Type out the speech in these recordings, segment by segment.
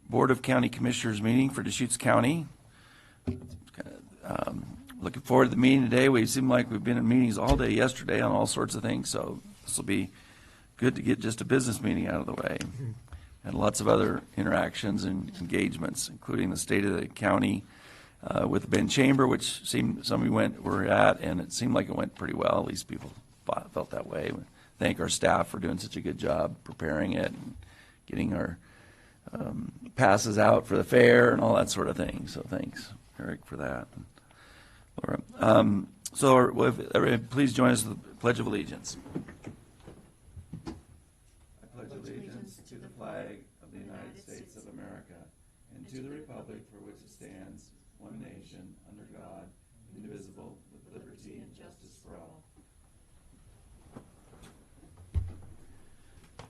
Board of County Commissioners meeting for Deschutes County. Looking forward to the meeting today. We seem like we've been in meetings all day yesterday on all sorts of things, so this will be good to get just a business meeting out of the way. And lots of other interactions and engagements, including the state of the county with the Bend Chamber, which seemed some of you were at, and it seemed like it went pretty well. At least people felt that way. We thank our staff for doing such a good job preparing it and getting our passes out for the fair and all that sort of thing. So thanks, Eric, for that. Laura. Please join us with the Pledge of Allegiance. I pledge allegiance to the flag of the United States of America and to the republic for which it stands, one nation, under God, indivisible, with liberty and justice for all.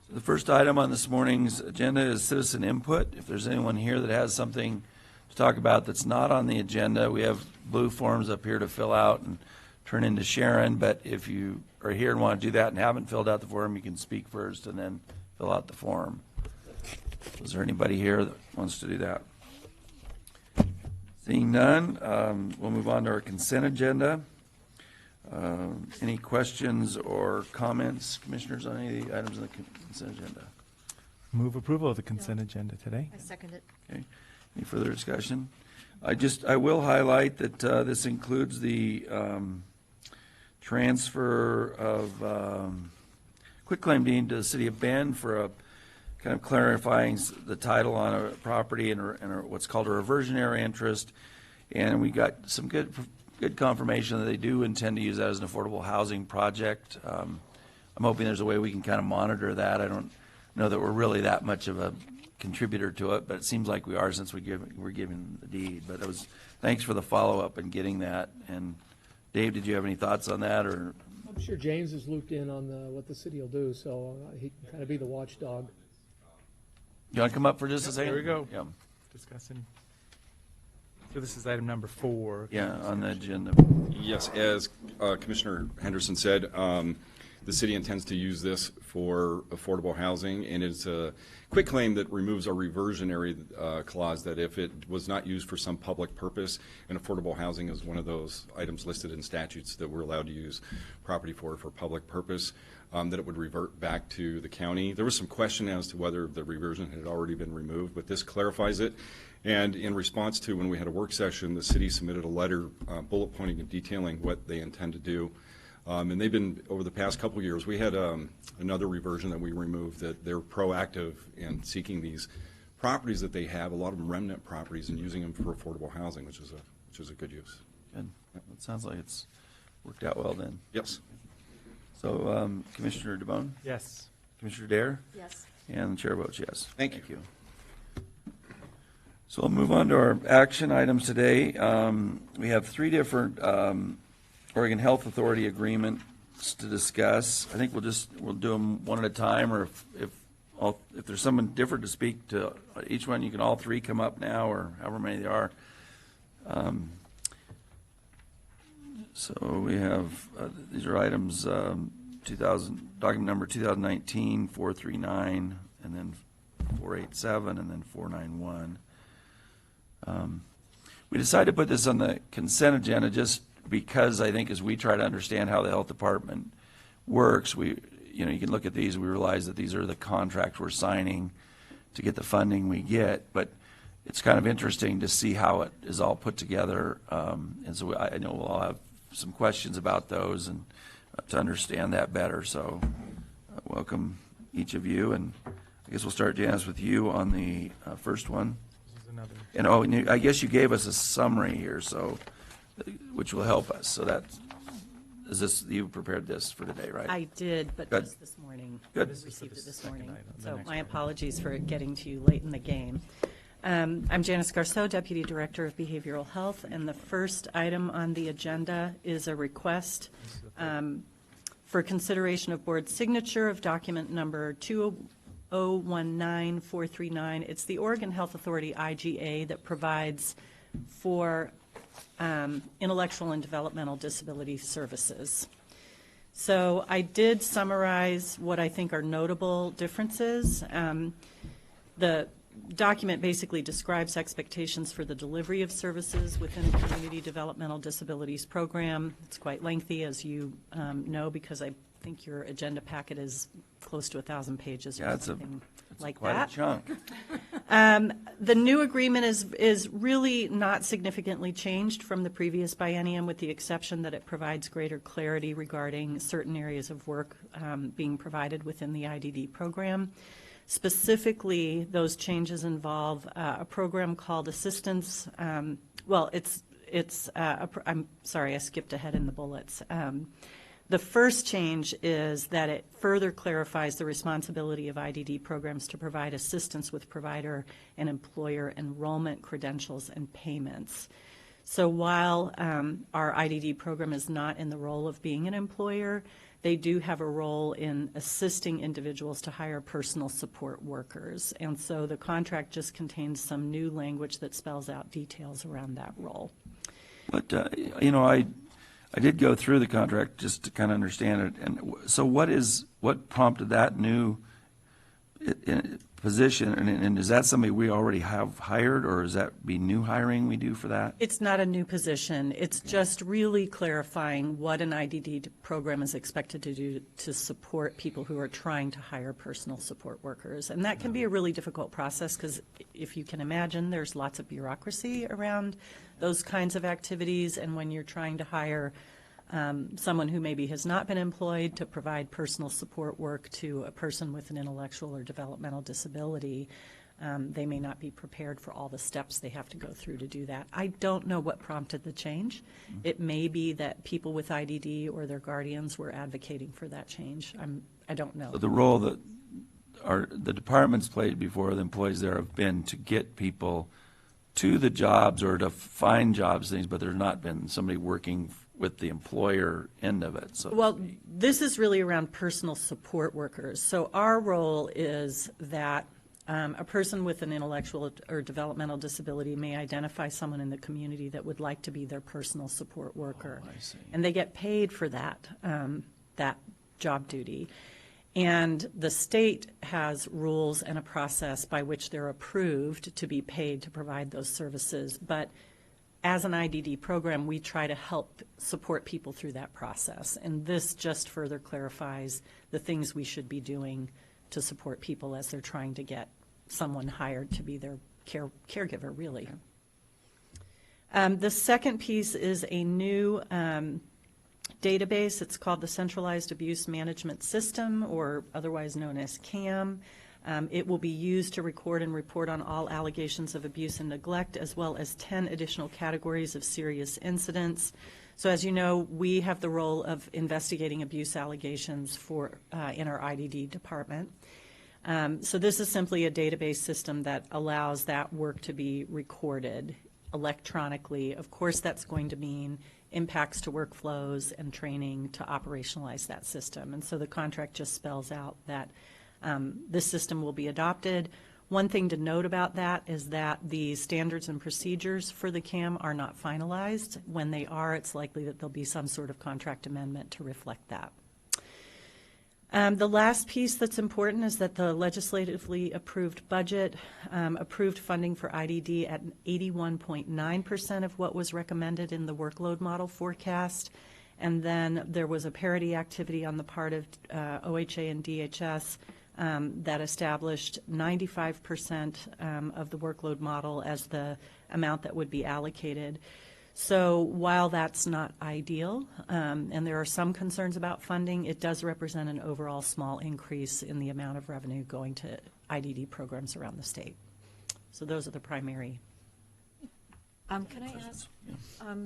So the first item on this morning's agenda is citizen input. If there's anyone here that has something to talk about that's not on the agenda, we have blue forms up here to fill out and turn into Sharon. But if you are here and want to do that and haven't filled out the form, you can speak first and then fill out the form. Is there anybody here that wants to do that? Seeing none, we'll move on to our consent agenda. Any questions or comments, commissioners, on any of the items on the consent agenda? Move approval of the consent agenda today. I second it. Okay. Any further discussion? I will highlight that this includes the transfer of quitclaim deed to the city of Bend for a kind of clarifying the title on a property and what's called a reversionary interest. And we got some good confirmation that they do intend to use that as an affordable housing project. I'm hoping there's a way we can kind of monitor that. I don't know that we're really that much of a contributor to it, but it seems like we are since we're given the deed. But thanks for the follow-up and getting that. And Dave, did you have any thoughts on that? Or I'm sure James is looped in on what the city will do, so he can kind of be the watchdog. You want to come up for just a second? There we go. Yeah. Discussing. So this is item number 4. Yeah, on the agenda. Yes, as Commissioner Henderson said, the city intends to use this for affordable housing, and it's a quitclaim that removes a reversionary clause that if it was not used for some public purpose, and affordable housing is one of those items listed in statutes that we're allowed to use property for public purpose, that it would revert back to the county. There was some question as to whether the reversion had already been removed, but this clarifies it. And in response to when we had a work session, the city submitted a letter bullet pointing and detailing what they intend to do. And they've been, over the past couple of years, we had another reversion that we removed, that they're proactive in seeking these properties that they have, a lot of them remnant properties, and using them for affordable housing, which is a good use. Good. It sounds like it's worked out well then. Yes. So Commissioner DeBone? Yes. Commissioner Dare? Yes. And the chair votes yes. Thank you. So we'll move on to our action items today. We have 3 different Oregon Health Authority agreements to discuss. I think we'll do them one at a time, or if there's someone different to speak to each one, you can all 3 come up now, or however many there are. So we have these are items document number 2019-439, and then 487, and then 491. We decided to put this on the consent agenda just because I think as we try to understand how the health department works, you can look at these, we realize that these are the contracts we're signing to get the funding we get, but it's kind of interesting to see how it is all put together. And so I know we'll all have some questions about those and to understand that better. So welcome each of you. And I guess we'll start, Janice, with you on the first one. And I guess you gave us a summary here, so which will help us. So you prepared this for today, right? I did, but Good. just this morning. Good. I received it this morning. item, the So next my one. apologies for getting to you late in the game. I'm Janice Garceau, Deputy Director of Behavioral Health, and the first item on the agenda is a request for consideration of board signature of document number 2019439. It's the Oregon Health Authority IGA that provides for intellectual and developmental disability services. So I did summarize what I think are notable differences. The document basically describes expectations for the delivery of services within the Community Developmental Disabilities Program. It's quite lengthy, as you know, because I think your agenda packet is close to 1,000 pages or Yeah, it's something like quite that. a chunk. The new agreement is really not significantly changed from the previous biennium, with the exception that it provides greater clarity regarding certain areas of work being provided within the IDD program. Specifically, those changes involve a program called Assistance. I'm sorry, I skipped ahead in the bullets. The first change is that it further clarifies the responsibility of IDD programs to provide assistance with provider and employer enrollment credentials and payments. So while our IDD program is not in the role of being an employer, they do have a role in assisting individuals to hire personal support workers. And so the contract just contains some new language that spells out details around that role. But, I did go through the contract just to kind of understand it. And so what prompted that new position? And is that somebody we already have hired, or is that be new hiring we do for that? It's not a new position. It's just really clarifying what an IDD program is expected to do to support people who are trying to hire personal support workers. And that can be a really difficult process because, if you can imagine, there's lots of bureaucracy around those kinds of activities. And when you're trying to hire someone who maybe has not been employed to provide personal support work to a person with an intellectual or developmental disability, they may not be prepared for all the steps they have to go through to do that. I don't know what prompted the change. It may be that people with IDD or their guardians were advocating for that change. I don't know. So the role that the departments played before, the employees there, have been to get people to the jobs or to find jobs, things, but there's not been somebody working with the employer end of it. So Well, this is really around personal support workers. So our role is that a person with an intellectual or developmental disability may identify someone in the community that would like to be their personal support worker. I see. And they get paid for that, that job duty. And the state has rules and a process by which they're approved to be paid to provide those services. But as an IDD program, we try to help support people through that process. And this just further clarifies the things we should be doing to support people as they're trying to get someone hired to be their caregiver, really. The second piece is a new database. It's called the Centralized Abuse Management System, or otherwise known as CAM. It will be used to record and report on all allegations of abuse and neglect, as well as 10 additional categories of serious incidents. So as you know, we have the role of investigating abuse allegations in our IDD department. So this is simply a database system that allows that work to be recorded electronically. Of course, that's going to mean impacts to workflows and training to operationalize that system. And so the contract just spells out that this system will be adopted. One thing to note about that is that the standards and procedures for the CAM are not finalized. When they are, it's likely that there'll be some sort of contract amendment to reflect that. The last piece that's important is that the legislatively approved budget approved funding for IDD at 81.9% of what was recommended in the workload model forecast. And then there was a parity activity on the part of OHA and DHS that established 95% of the workload model as the amount that would be allocated. So while that's not ideal, and there are some concerns about funding, it does represent an overall small increase in the amount of revenue going to IDD programs around the state. So those are the primary. Can I ask,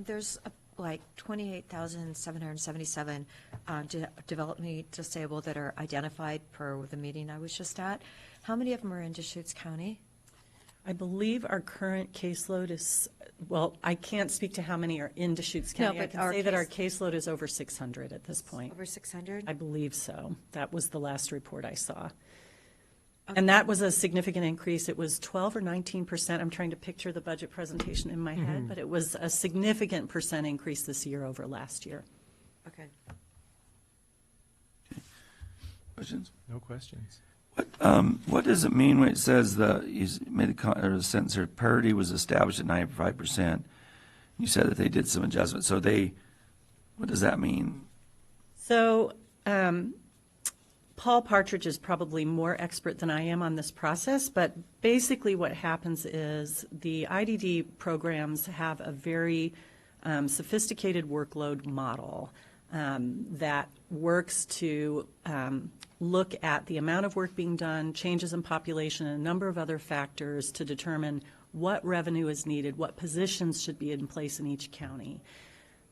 there's like 28,777 developmentally disabled that are identified per the meeting I was just at. How many of them are in Deschutes County? I believe our current caseload is, well, I can't speak to how many are in Deschutes County. I but can our say that our caseload is over 600 at this point. Over 600? I believe so. That was the last report I saw. And that was a significant increase. It was 12 or 19%. I'm trying to picture the budget presentation in my head, but it was a significant percent increase this year over last year. Okay. Questions? No questions. What does it mean when it says you made the sentence here, parity was established at 95%? You said that they did some adjustments. So what does that mean? So Paul Partridge is probably more expert than I am on this process, but basically what happens is the IDD programs have a very sophisticated workload model that works to look at the amount of work being done, changes in population, and a number of other factors to determine what revenue is needed, what positions should be in place in each county.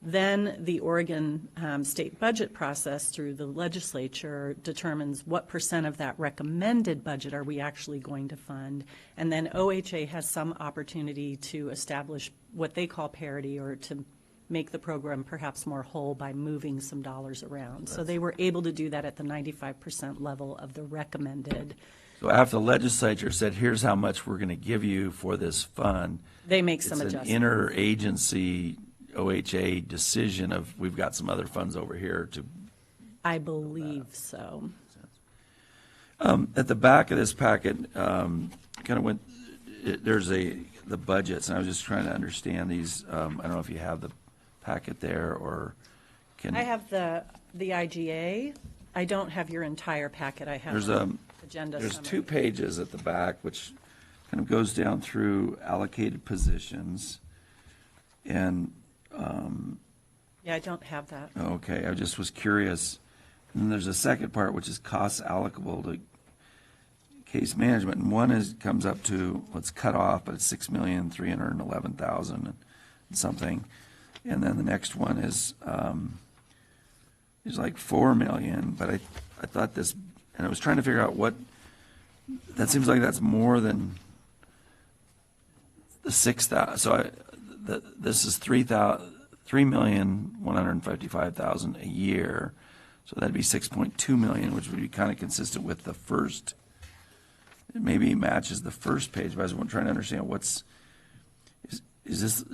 Then the Oregon state budget process through the legislature determines what % of that recommended budget are we actually going to fund. And then OHA has some opportunity to establish what they call parity, or to make the program perhaps more whole by moving some dollars around. So they were able to do that at the 95% level of the recommended. So after the legislature said, here's how much we're going to give you for this fund, They make some it's an adjustments. interagency OHA decision of, we've got some other funds over here to. I believe so. At the back of this packet, there's the budgets, and I was just trying to understand these. I don't know if you have the packet there, or can. I have the IGA. I don't have your entire packet. I have There's an agenda There's summary. 2 pages at the back, which kind of goes down through allocated positions. And, Yeah, I don't have that. okay, I just was curious. And then there's a second part, which is costs allocable to case management. And one comes up to, what's cut off, but it's $6,311,000 and something. And then the next one is like $4 million, but I thought this, and I was trying to figure out that seems like that's more than the 6,000. So this is $3,155,000 a year. So that'd be 6.2 million, which would be kind of consistent with the first. It maybe matches the first page, but I was trying to understand is this,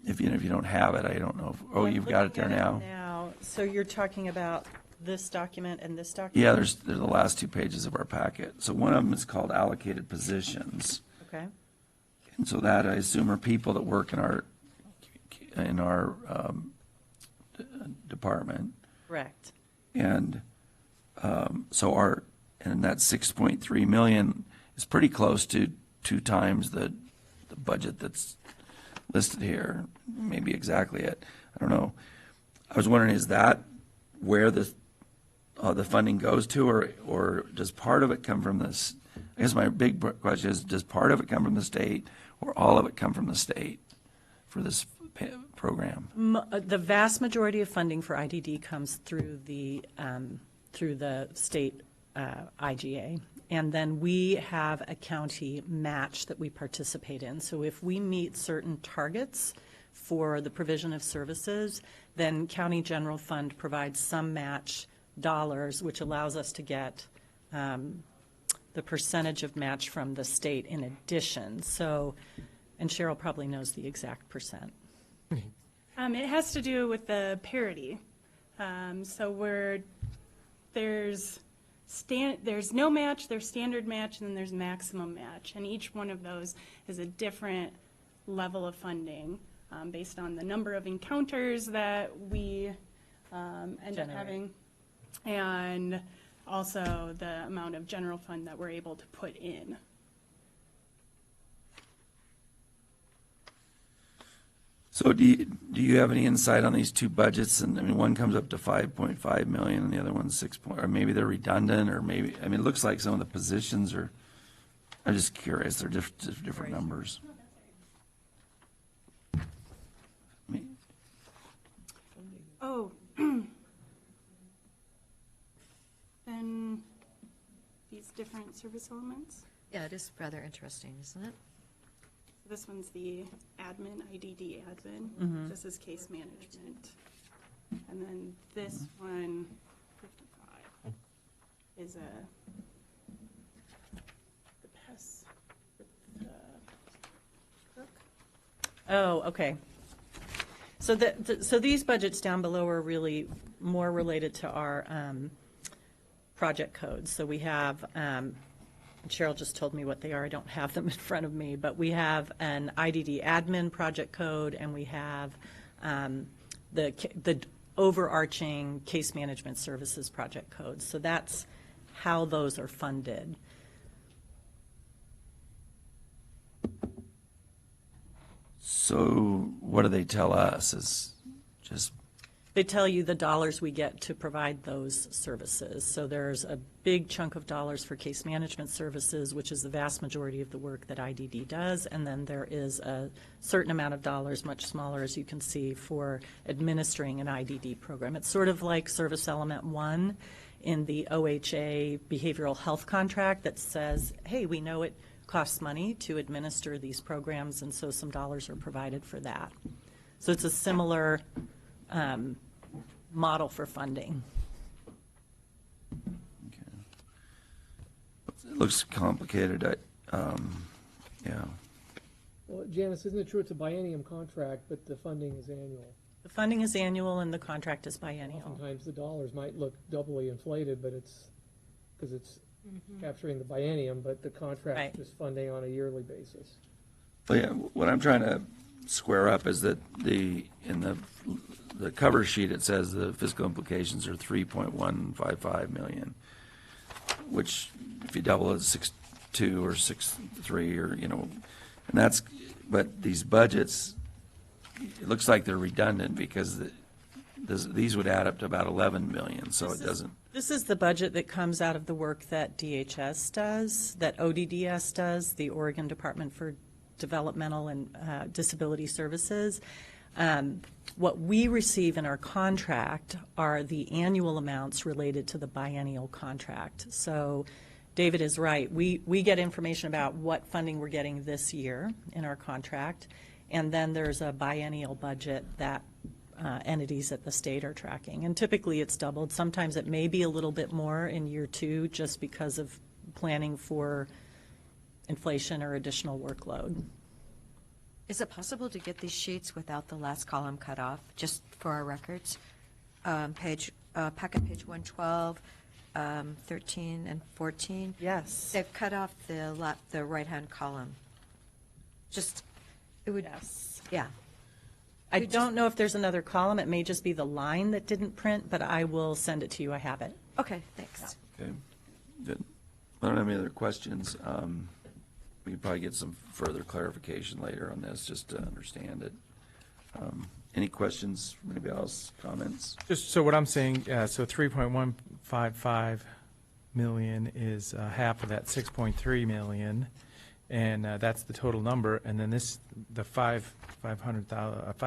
if you don't have it, I don't know. I'm You've got it there looking at now. So you're talking about this document and this document? Yeah, there's the last 2 pages of our packet. So one of them is called allocated positions. Okay. And so that, I assume, are people that work in our department. Correct. And and that 6.3 million is pretty close to 2 times the budget that's listed here, maybe exactly it. I don't know. I was wondering, is that where the funding goes to, or does part of it come from this? I guess my big question is, does part of it come from the state, or all of it come from the state for this program? The vast majority of funding for IDD comes through the state IGA. And then we have a county match that we participate in. So if we meet certain targets for the provision of services, then county general fund provides some match dollars, which allows us to get the percentage of match from the state in addition. So, and Cheryl probably knows the exact percent. It has to do with the parity. So there's no match, there's standard match, and then there's maximum match. And each one of those is a different level of funding based on the number of encounters that we end up having, and also the amount of general fund that we're able to put in. So do you have any insight on these 2 budgets? And I mean, one comes up to 5.5 million and the other one's 6 or maybe they're redundant, or maybe, I mean, it looks like some of the positions are, I'm just curious, they're different numbers. I mean, Oh. Then these different service elements. Yeah, it is rather interesting, isn't it? This one's the admin, IDD admin. This is case management. And then this one, 55, is the PES with the clerk. Oh, okay. So so these budgets down below are really more related to our project codes. So we have, Cheryl just told me what they are. I don't have them in front of me, but we have an IDD admin project code, and we have the overarching case management services project code. So that's how those are funded. So what do they tell us? Is just, They tell you the dollars we get to provide those services. So there's a big chunk of dollars for case management services, which is the vast majority of the work that IDD does. And then there is a certain amount of dollars, much smaller, as you can see, for administering an IDD program. It's sort of like Service Element 1 in the OHA behavioral health contract that says, hey, we know it costs money to administer these programs, and so some dollars are provided for that. So it's a similar model for funding. okay. It looks complicated. Yeah. Well, Janice, isn't it true it's a biennium contract, but the funding is annual? The funding is annual and the contract is biennial. Oftentimes the dollars might look doubly inflated, but it's, because it's capturing the biennium, but the contract Right. is funding on a yearly basis. Well, yeah, what I'm trying to square up is that in the cover sheet, it says the fiscal implications are 3.155 million, which if you double it, 6.2 or 6.3 or, and that's, but these budgets, it looks like they're redundant because these would add up to about 11 million, so it doesn't. This is the budget that comes out of the work that DHS does, that ODDS does, the Oregon Department for Developmental and Disability Services. What we receive in our contract are the annual amounts related to the biennial contract. So David is right. We get information about what funding we're getting this year in our contract, and then there's a biennial budget that entities at the state are tracking. And typically it's doubled. Sometimes it may be a little bit more in year 2 just because of planning for inflation or additional workload. Is it possible to get these sheets without the last column cut off, just for our records? Packet page 112, 13 and 14. Yes. They've cut off the right-hand column. Just, it would, Yes. yeah. I We just- don't know if there's another column. It may just be the line that didn't print, but I will send it to you. I have it. Okay, thanks. Okay, good. I don't have any other questions. We can probably get some further clarification later on this, just to understand it. Any questions from anybody else, comments? Just so what I'm saying, so 3.155 million is half of that 6.3 million, and that's the total number. And then the 5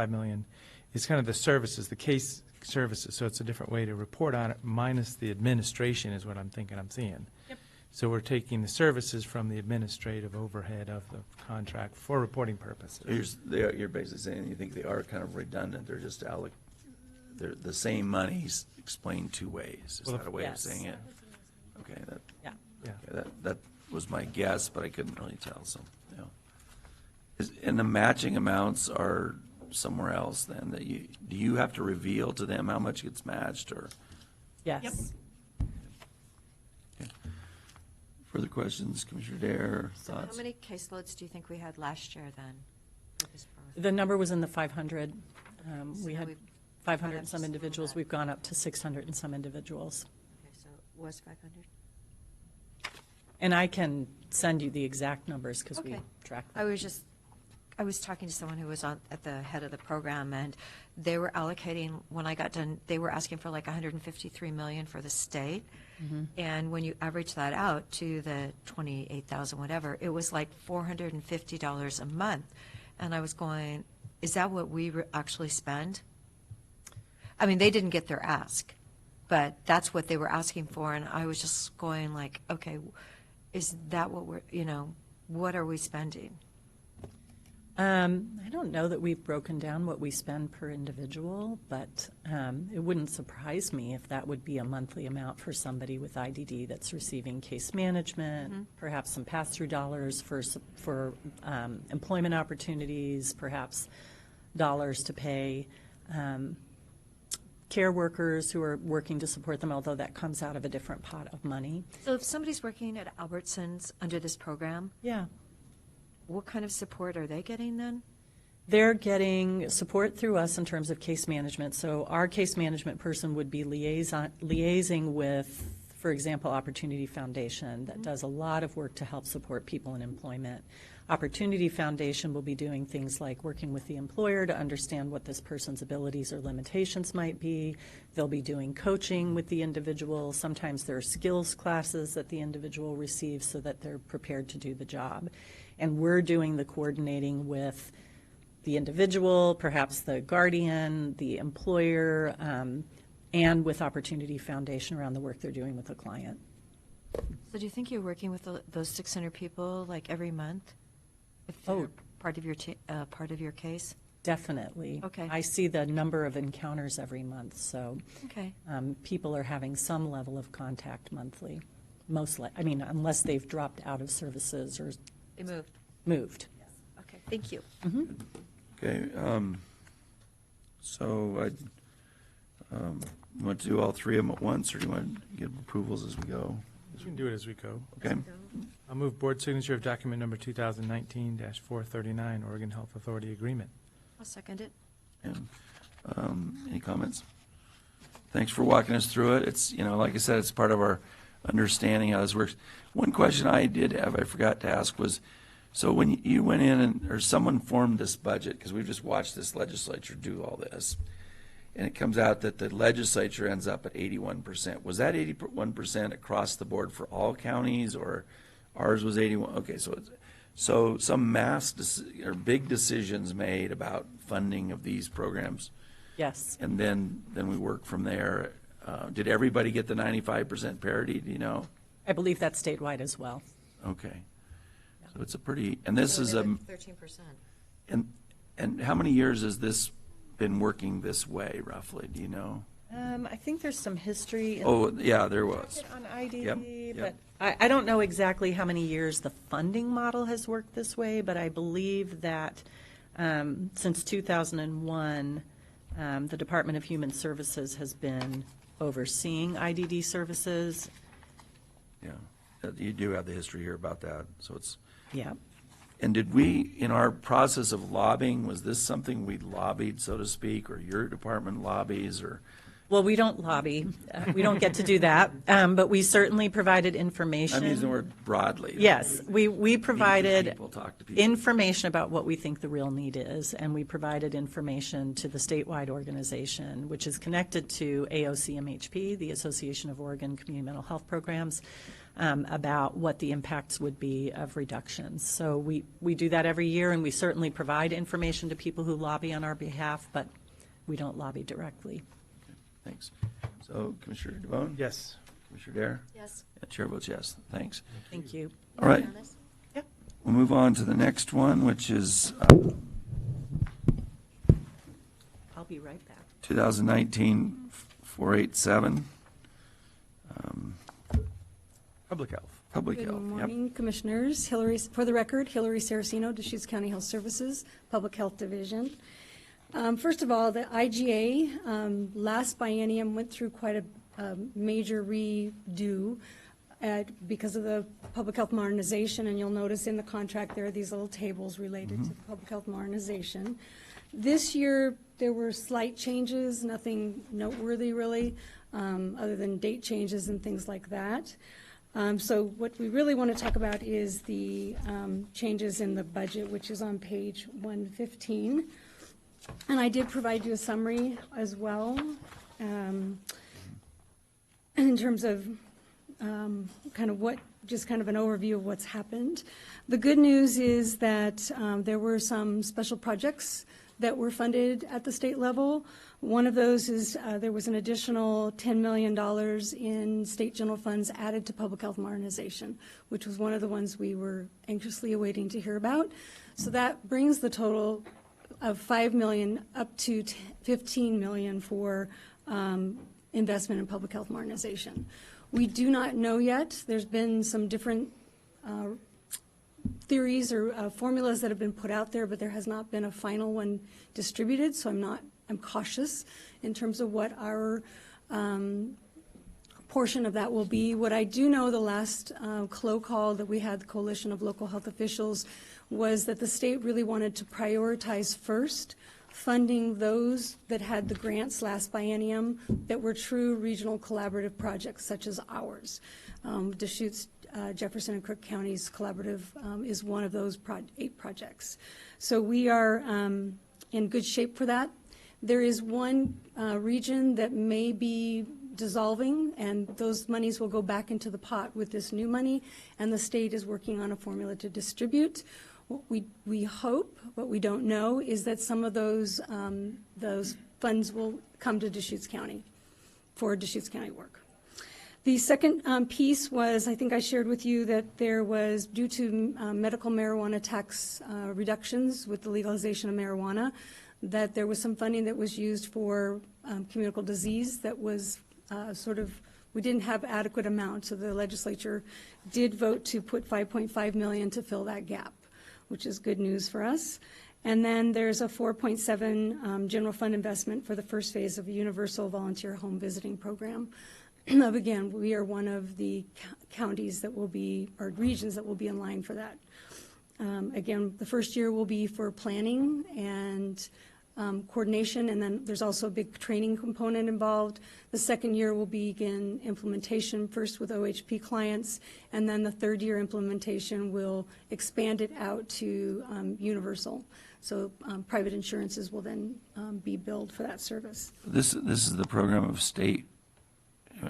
million is kind of the services, the case services. So it's a different way to report on it, minus the administration is what I'm thinking I'm seeing. Yep. So we're taking the services from the administrative overhead of the contract for reporting purposes. You're basically saying you think they are kind of redundant. They're just they're the same monies explained two ways. Is Well, that a way of yes. saying it? Okay, Yeah. Yeah. that was my guess, but I couldn't really tell, so, yeah. And the matching amounts are somewhere else then, do you have to reveal to them how much gets matched, or? Yes. Yep. Okay. Further questions, Commissioner Dare, So how thoughts? many caseloads do you think we had last year then? for this program? The number was in the 500. So We now had we've 500 gone up and to some some individuals. of that. We've gone up to 600 and some individuals. Okay, so it was 500? And I can send you the exact numbers because we Okay. track them. I was talking to someone who was at the head of the program, and they were allocating, when I got done, they were asking for like 153 million for the state. And when you average that out to the 28,000 whatever, it was like $450 a month. And I was going, is that what we actually spend? I mean, they didn't get their ask, but that's what they were asking for. And I was just going like, okay, is that what what are we spending? I don't know that we've broken down what we spend per individual, but it wouldn't surprise me if that would be a monthly amount for somebody with IDD that's receiving case management, perhaps some pass-through dollars for employment opportunities, perhaps dollars to pay care workers who are working to support them, although that comes out of a different pot of money. So if somebody's working at Albertsons under this program, Yeah. what kind of support are they getting then? They're getting support through us in terms of case management. So our case management person would be liaising with, for example, Opportunity Foundation that does a lot of work to help support people in employment. Opportunity Foundation will be doing things like working with the employer to understand what this person's abilities or limitations might be. They'll be doing coaching with the individual. Sometimes there are skills classes that the individual receives so that they're prepared to do the job. And we're doing the coordinating with the individual, perhaps the guardian, the employer, and with Opportunity Foundation around the work they're doing with the client. So do you think you're working with those 600 people like every month? If Oh. they're part of your case? Definitely. Okay. I see the number of encounters every month, so Okay. people are having some level of contact monthly. Unless they've dropped out of services or They moved. moved. Okay, thank you. Okay, so I, you want to do all three of them at once, or do you want to give approvals as we go? We can do it as we go. Okay, I'll move board signature of document number 2019-439, Oregon Health Authority Agreement. I'll second it. and, any comments? Thanks for walking us through it. It's, like I said, it's part of our understanding how this works. One question I did have, I forgot to ask, was, so when you went in or someone formed this budget, because we've just watched this legislature do all this, and it comes out that the legislature ends up at 81%. Was that 81% across the board for all counties, or ours was 81? Okay, so some or big decisions made about funding of these programs, Yes. and then we work from there. Did everybody get the 95% parity? Do you know? I believe that's statewide as well. Okay. So it's a pretty, and this is 13%. and how many years has this been working this way, roughly? Do you know? I think there's some history in Oh, yeah, there was. on ID, Yep. but I don't know exactly how many years the funding model has worked this way, but I believe that since 2001, the Department of Human Services has been overseeing IDD services. Yeah, you do have the history here about that, so it's, Yeah. and did we, in our process of lobbying, was this something we lobbied, so to speak, or your department lobbies, or? Well, we don't lobby. We don't get to do that, but we certainly provided information. I'm using the word broadly. Yes, we Meet provided people, talk to people. information about what we think the real need is, and we provided information to the statewide organization, which is connected to AOCMHP, the Association of Oregon Community Mental Health Programs, about what the impacts would be of reductions. So we do that every year, and we certainly provide information to people who lobby on our behalf, but we don't lobby directly. Thanks. So Commissioner DeBonne? Yes. Commissioner Dare? Yes. And Chair votes yes. Thanks. Thank you. All right, Yep. we'll move on to the next one, which is I'll be right back. 2019-487, Public health. Public Good Health. Yep. morning, Commissioners. For the record, Hillary Saraceno, Deschutes County Health Services, Public Health Division. First of all, the IGA, last biennium went through quite a major redo because of the public health modernization, and you'll notice in the contract there are these little tables related to the public health modernization. This year, there were slight changes, nothing noteworthy really, other than date changes and things like that. So what we really want to talk about is the changes in the budget, which is on page 115. And I did provide you a summary as well, in terms of kind of an overview of what's happened. The good news is that there were some special projects that were funded at the state level. One of those is there was an additional $10 million in state general funds added to public health modernization, which was one of the ones we were anxiously awaiting to hear about. So that brings the total of $5 million up to $15 million for investment in public health modernization. We do not know yet. There's been some different theories or formulas that have been put out there, but there has not been a final one distributed, so I'm not I'm cautious in terms of what our portion of that will be. What I do know, the last CLO call that we had, the Coalition of Local Health Officials, was that the state really wanted to prioritize first funding those that had the grants last biennium that were true regional collaborative projects such as ours. Deschutes, Jefferson and Crook Counties Collaborative is one of those 8 projects. So we are in good shape for that. There is one region that may be dissolving, and those monies will go back into the pot with this new money, and the state is working on a formula to distribute. What we hope, what we don't know, is that some of those funds will come to Deschutes County for Deschutes County work. The second piece was, I think I shared with you that there was, due to medical marijuana tax reductions with the legalization of marijuana, that there was some funding that was used for communicable disease that was we didn't have adequate amount, so the legislature did vote to put $5.5 million to fill that gap, which is good news for us. And then there's a 4.7 general fund investment for the first phase of a universal volunteer home visiting program. Again, we are one of the counties that will be, or regions that will be in line for that. Again, the first year will be for planning and coordination, and then there's also a big training component involved. The second year will begin implementation, first with OHP clients, and then the third year implementation will expand it out to universal. So private insurances will then be billed for that service. This is the program of state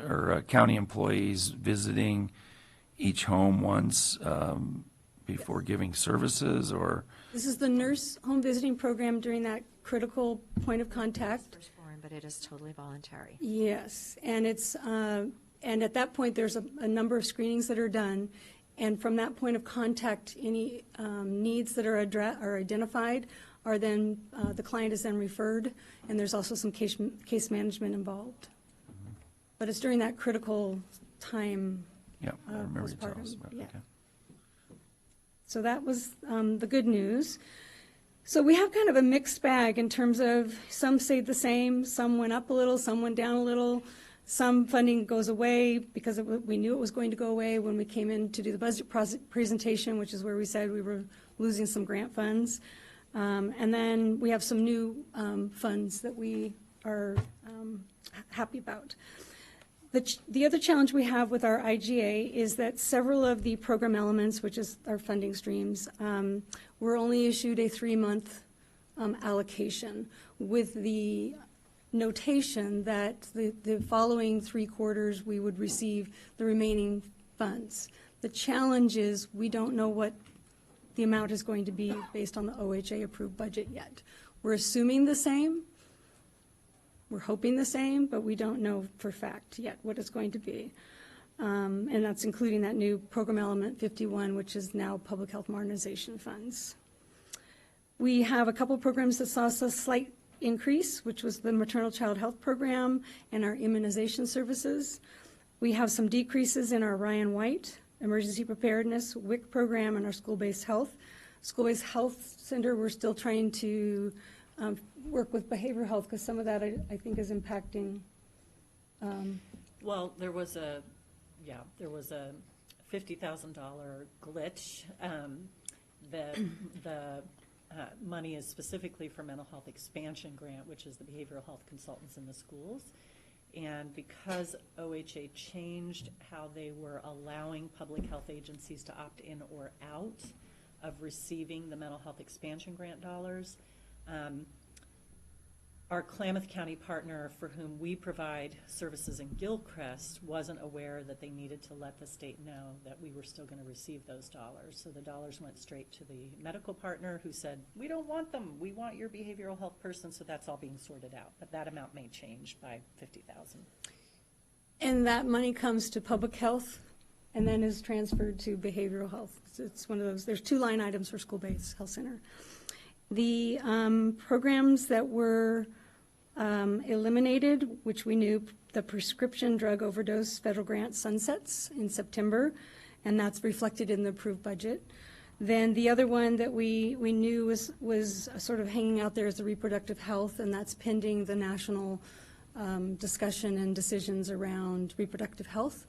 or county employees visiting each home once before giving services, or? This is the nurse home visiting program during that critical point of contact. Firstborn, but it is totally voluntary. Yes, and it's and at that point there's a number of screenings that are done, and from that point of contact, any needs that are identified are then the client is then referred, and there's also some case management involved. But it's during that critical time. Yeah, I remember you telling postpartum. us about it. Yeah. Okay. So that was the good news. So we have kind of a mixed bag in terms of some stayed the same, some went up a little, some went down a little, some funding goes away because we knew it was going to go away when we came in to do the budget presentation, which is where we said we were losing some grant funds. And then we have some new funds that we are happy about. The other challenge we have with our IGA is that several of the program elements, which is our funding streams, were only issued a 3-month allocation with the notation that the following 3 quarters we would receive the remaining funds. The challenge is we don't know what the amount is going to be based on the OHA approved budget yet. We're assuming the same. We're hoping the same, but we don't know for fact yet what it's going to be. And that's including that new program element 51, which is now public health modernization funds. We have a couple programs that saw a slight increase, which was the maternal child health program and our immunization services. We have some decreases in our Ryan White emergency preparedness, WIC program, and our school-based health. School-based health center, we're still trying to work with behavioral health because some of that I think is impacting. Well, there was a $50,000 glitch. The money is specifically for mental health expansion grant, which is the behavioral health consultants in the schools. And because OHA changed how they were allowing public health agencies to opt in or out of receiving the mental health expansion grant dollars, our Klamath County partner for whom we provide services in Gilcrest wasn't aware that they needed to let the state know that we were still going to receive those dollars. So the dollars went straight to the medical partner who said, we don't want them. We want your behavioral health person. So that's all being sorted out. But that amount may change by $50,000. And that money comes to public health and then is transferred to behavioral health. It's one of those, there's 2 line items for school-based health center. The programs that were eliminated, which we knew, the prescription drug overdose federal grant sunsets in September, and that's reflected in the approved budget. Then the other one that we knew was sort of hanging out there is the reproductive health, and that's pending the national discussion and decisions around reproductive health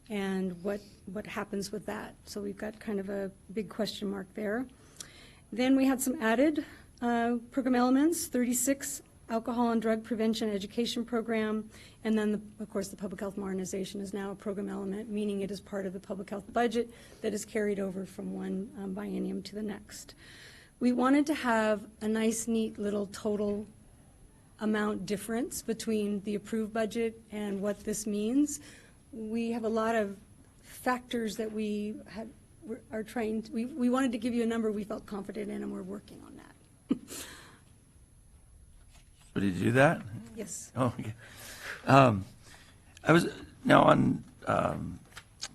and what happens with that. So we've got kind of a big question mark there. Then we had some added program elements, 36 alcohol and drug prevention education program, and then, of course, the public health modernization is now a program element, meaning it is part of the public health budget that is carried over from one biennium to the next. We wanted to have a nice, neat little total amount difference between the approved budget and what this means. We have a lot of factors that we wanted to give you a number we felt confident in, and we're working on that. Did you do that? Yes. Oh, okay. I was, now on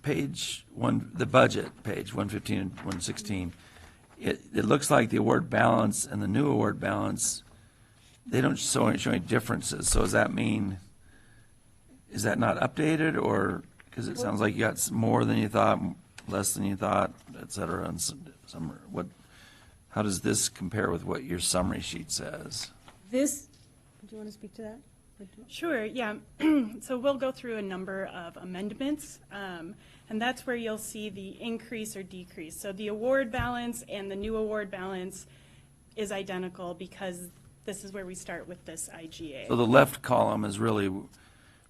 page one, the budget, page 115 and 116, it looks like the award balance and the new award balance, they don't show any differences. So does that mean, is that not updated, or, because it sounds like you got more than you thought, less than you thought, et cetera, and some, how does this compare with what your summary sheet says? This, do you want to speak to that? Sure, yeah. So we'll go through a number of amendments, and that's where you'll see the increase or decrease. So the award balance and the new award balance is identical because this is where we start with this IGA. So the left column is really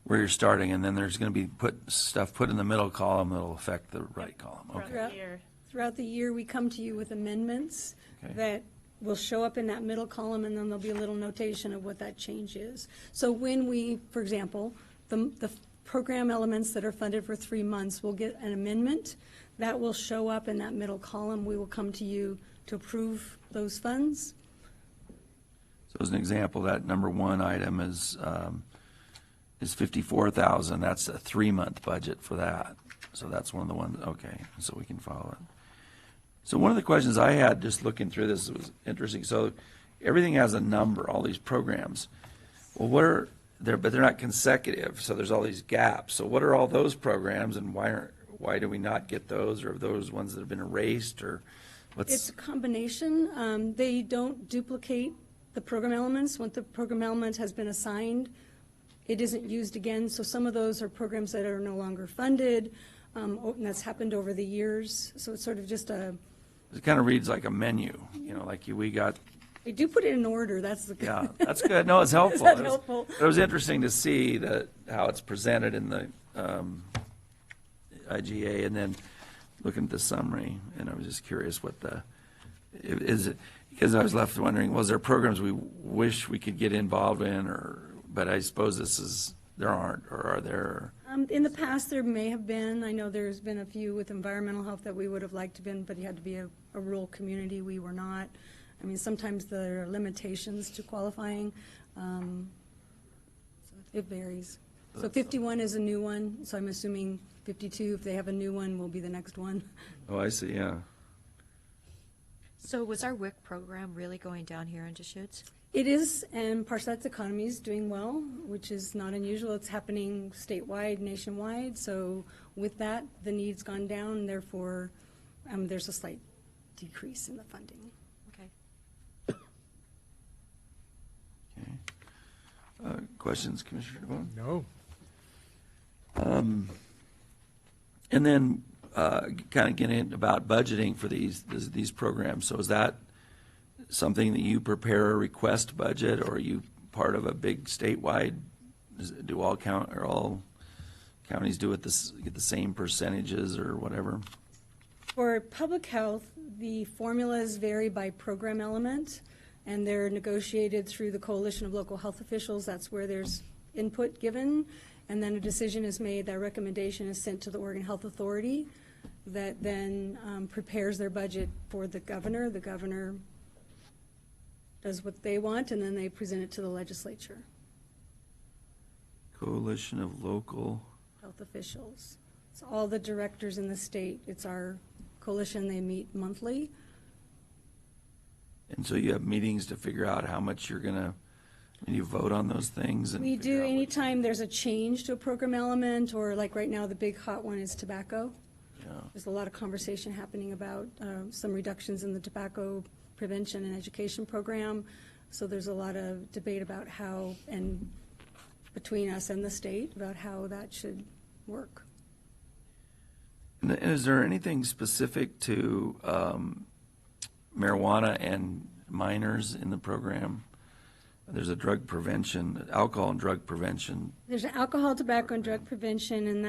where you're starting, and then there's going to be stuff put in the middle column that'll affect the right column. Okay. Throughout the year. Throughout the year, we come to you with amendments Okay. that will show up in that middle column, and then there'll be a little notation of what that change is. So when we, for example, the program elements that are funded for 3 months will get an amendment that will show up in that middle column. We will come to you to approve those funds. So as an example, that number one item is 54,000. That's a 3-month budget for that. So that's one of the ones, okay, so we can follow it. So one of the questions I had just looking through this was interesting. So everything has a number, all these programs. Well, what are there, but they're not consecutive, so there's all these gaps. So what are all those programs, and why do we not get those, or those ones that have been erased, or what's? It's a combination. They don't duplicate the program elements. Once the program element has been assigned, it isn't used again. So some of those are programs that are no longer funded, and that's happened over the years. So it's sort of just It kind of reads like a menu, like we got. I do put it in order, that's the. Yeah, that's good. No, it's helpful. Is that helpful? It was interesting to see how it's presented in the IGA, and then looking at the summary, and I was just curious because I was left wondering, was there programs we wish we could get involved in, but I suppose there aren't, or are there? In the past, there may have been. I know there's been a few with environmental health that we would have liked to have been, but you had to be a rural community. We were not. I mean, sometimes there are limitations to qualifying. So it varies. So 51 is a new one, so I'm assuming 52, if they have a new one, will be the next one. Oh, I see, yeah. So was our WIC program really going down here in Deschutes? It is, and Parsippany's economy is doing well, which is not unusual. It's happening statewide, nationwide. So with that, the need's gone down, therefore, there's a slight decrease in the funding. Okay. Okay. Questions, Commissioner DeBonne? No. And then kind of getting about budgeting for these programs. So is that something that you prepare a request budget, or are you part of a big statewide? Do all counties do it get the same percentages or whatever? For public health, the formulas vary by program element, and they're negotiated through the Coalition of Local Health Officials. That's where there's input given, and then a decision is made. That recommendation is sent to the Oregon Health Authority that then prepares their budget for the governor. The governor does what they want, and then they present it to the legislature. Coalition of Local Health officials. It's all the directors in the state. It's our coalition. They meet monthly. And so you have meetings to figure out how much you're gonna, and you vote on those things? And We figure do out anytime there's a change to a program element, or like right now, the big hot one is tobacco. There's a lot of conversation happening about some reductions in the tobacco prevention and education program. So there's a lot of debate about how, and between us and the state, about how that should work. And is there anything specific to marijuana and minors in the program? There's a drug prevention, alcohol and drug prevention. There's an alcohol, tobacco, and drug prevention, and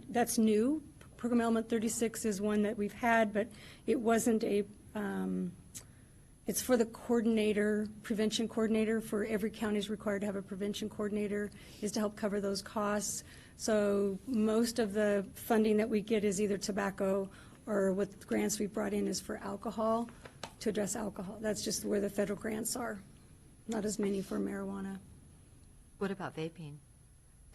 that's new. Program Element 36 is one that we've had, but it wasn't it's for the coordinator, prevention coordinator. For every county is required to have a prevention coordinator, is to help cover those costs. So most of the funding that we get is either tobacco, or what grants we brought in is for alcohol, to address alcohol. That's just where the federal grants are. Not as many for marijuana. What about vaping?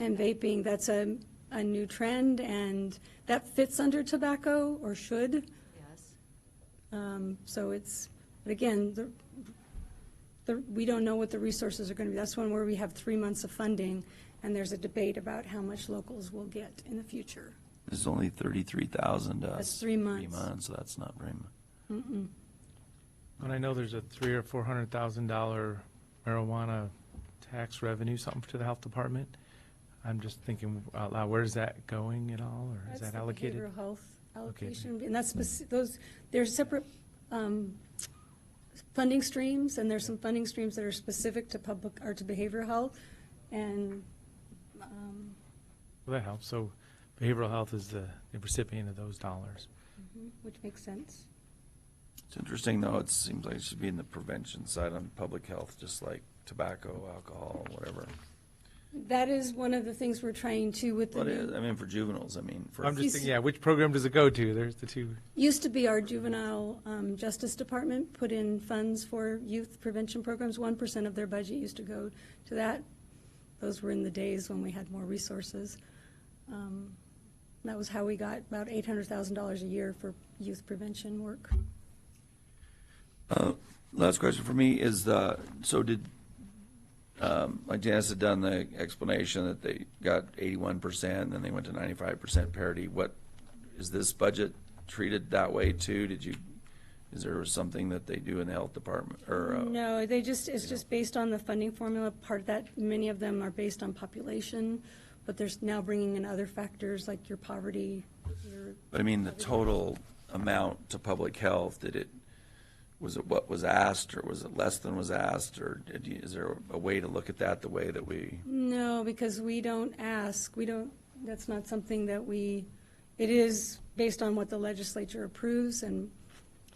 And vaping, that's a new trend, and that fits under tobacco, or should. Yes. So it's, but again, we don't know what the resources are going to be. That's one where we have 3 months of funding, and there's a debate about how much locals will get in the future. It's only 33,000 to us. That's 3 months. 3 months, so that's not very much. And I know there's a $300,000 or $400,000 marijuana tax revenue, something to the health department. I'm just thinking out loud, where is that going at all, or is that allocated? That's the behavioral health allocation, and that's there's separate funding streams, and there's some funding streams that are specific to public or to behavioral health, and Well, that helps. So behavioral health is the recipient of those dollars. which makes sense. It's interesting, though, it seems like it should be in the prevention side on public health, just like tobacco, alcohol, whatever. That is one of the things we're trying to with the What new. is, I mean, for juveniles, I mean, for. I'm just thinking, yeah, which program does it go to? There's the two. Used to be our juvenile justice department put in funds for youth prevention programs. 1% of their budget used to go to that. Those were in the days when we had more resources. That was how we got about $800,000 a year for youth prevention work. Last question for me is, so did, like Janice had done the explanation that they got 81%, and then they went to 95% parity. What, is this budget treated that way too? Is there something that they do in the health department, or? No, it's just based on the funding formula. Part of that, many of them are based on population, but there's now bringing in other factors like your poverty. But I mean, the total amount to public health, was it what was asked, or was it less than was asked, or is there a way to look at that the way that we? No, because we don't ask. That's not something that it is based on what the legislature approves, and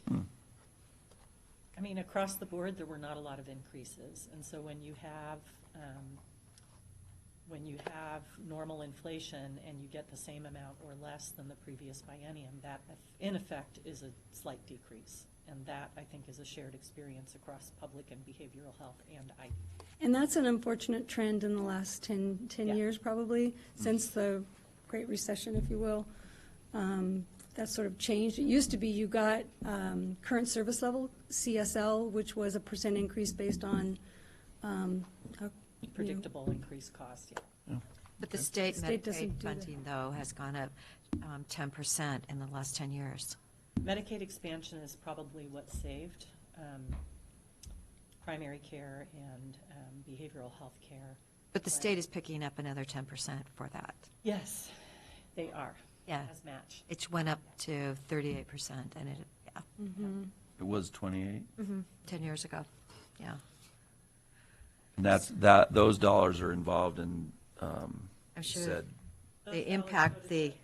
I mean, across the board, there were not a lot of increases. And so when you have normal inflation and you get the same amount or less than the previous biennium, that in effect is a slight decrease. And that, I think, is a shared experience across public and behavioral health and IT. And that's an unfortunate trend in the last 10 Yeah. years, probably, since the Great Recession, if you will. That sort of changed. It used to be you got current service level, CSL, which was a % increase based on Predictable increased cost, yeah. But the state State Medicaid doesn't do that. funding, though, has gone up 10% in the last 10 years. Medicaid expansion is probably what saved primary care and behavioral health care. But the state is picking up another 10% for that. Yes, they are. Yeah. As match. It went up to 38%, and It was 28, 10 years ago, yeah. and those dollars are involved in, I'm you sure said, they Those impact dollars go the, to-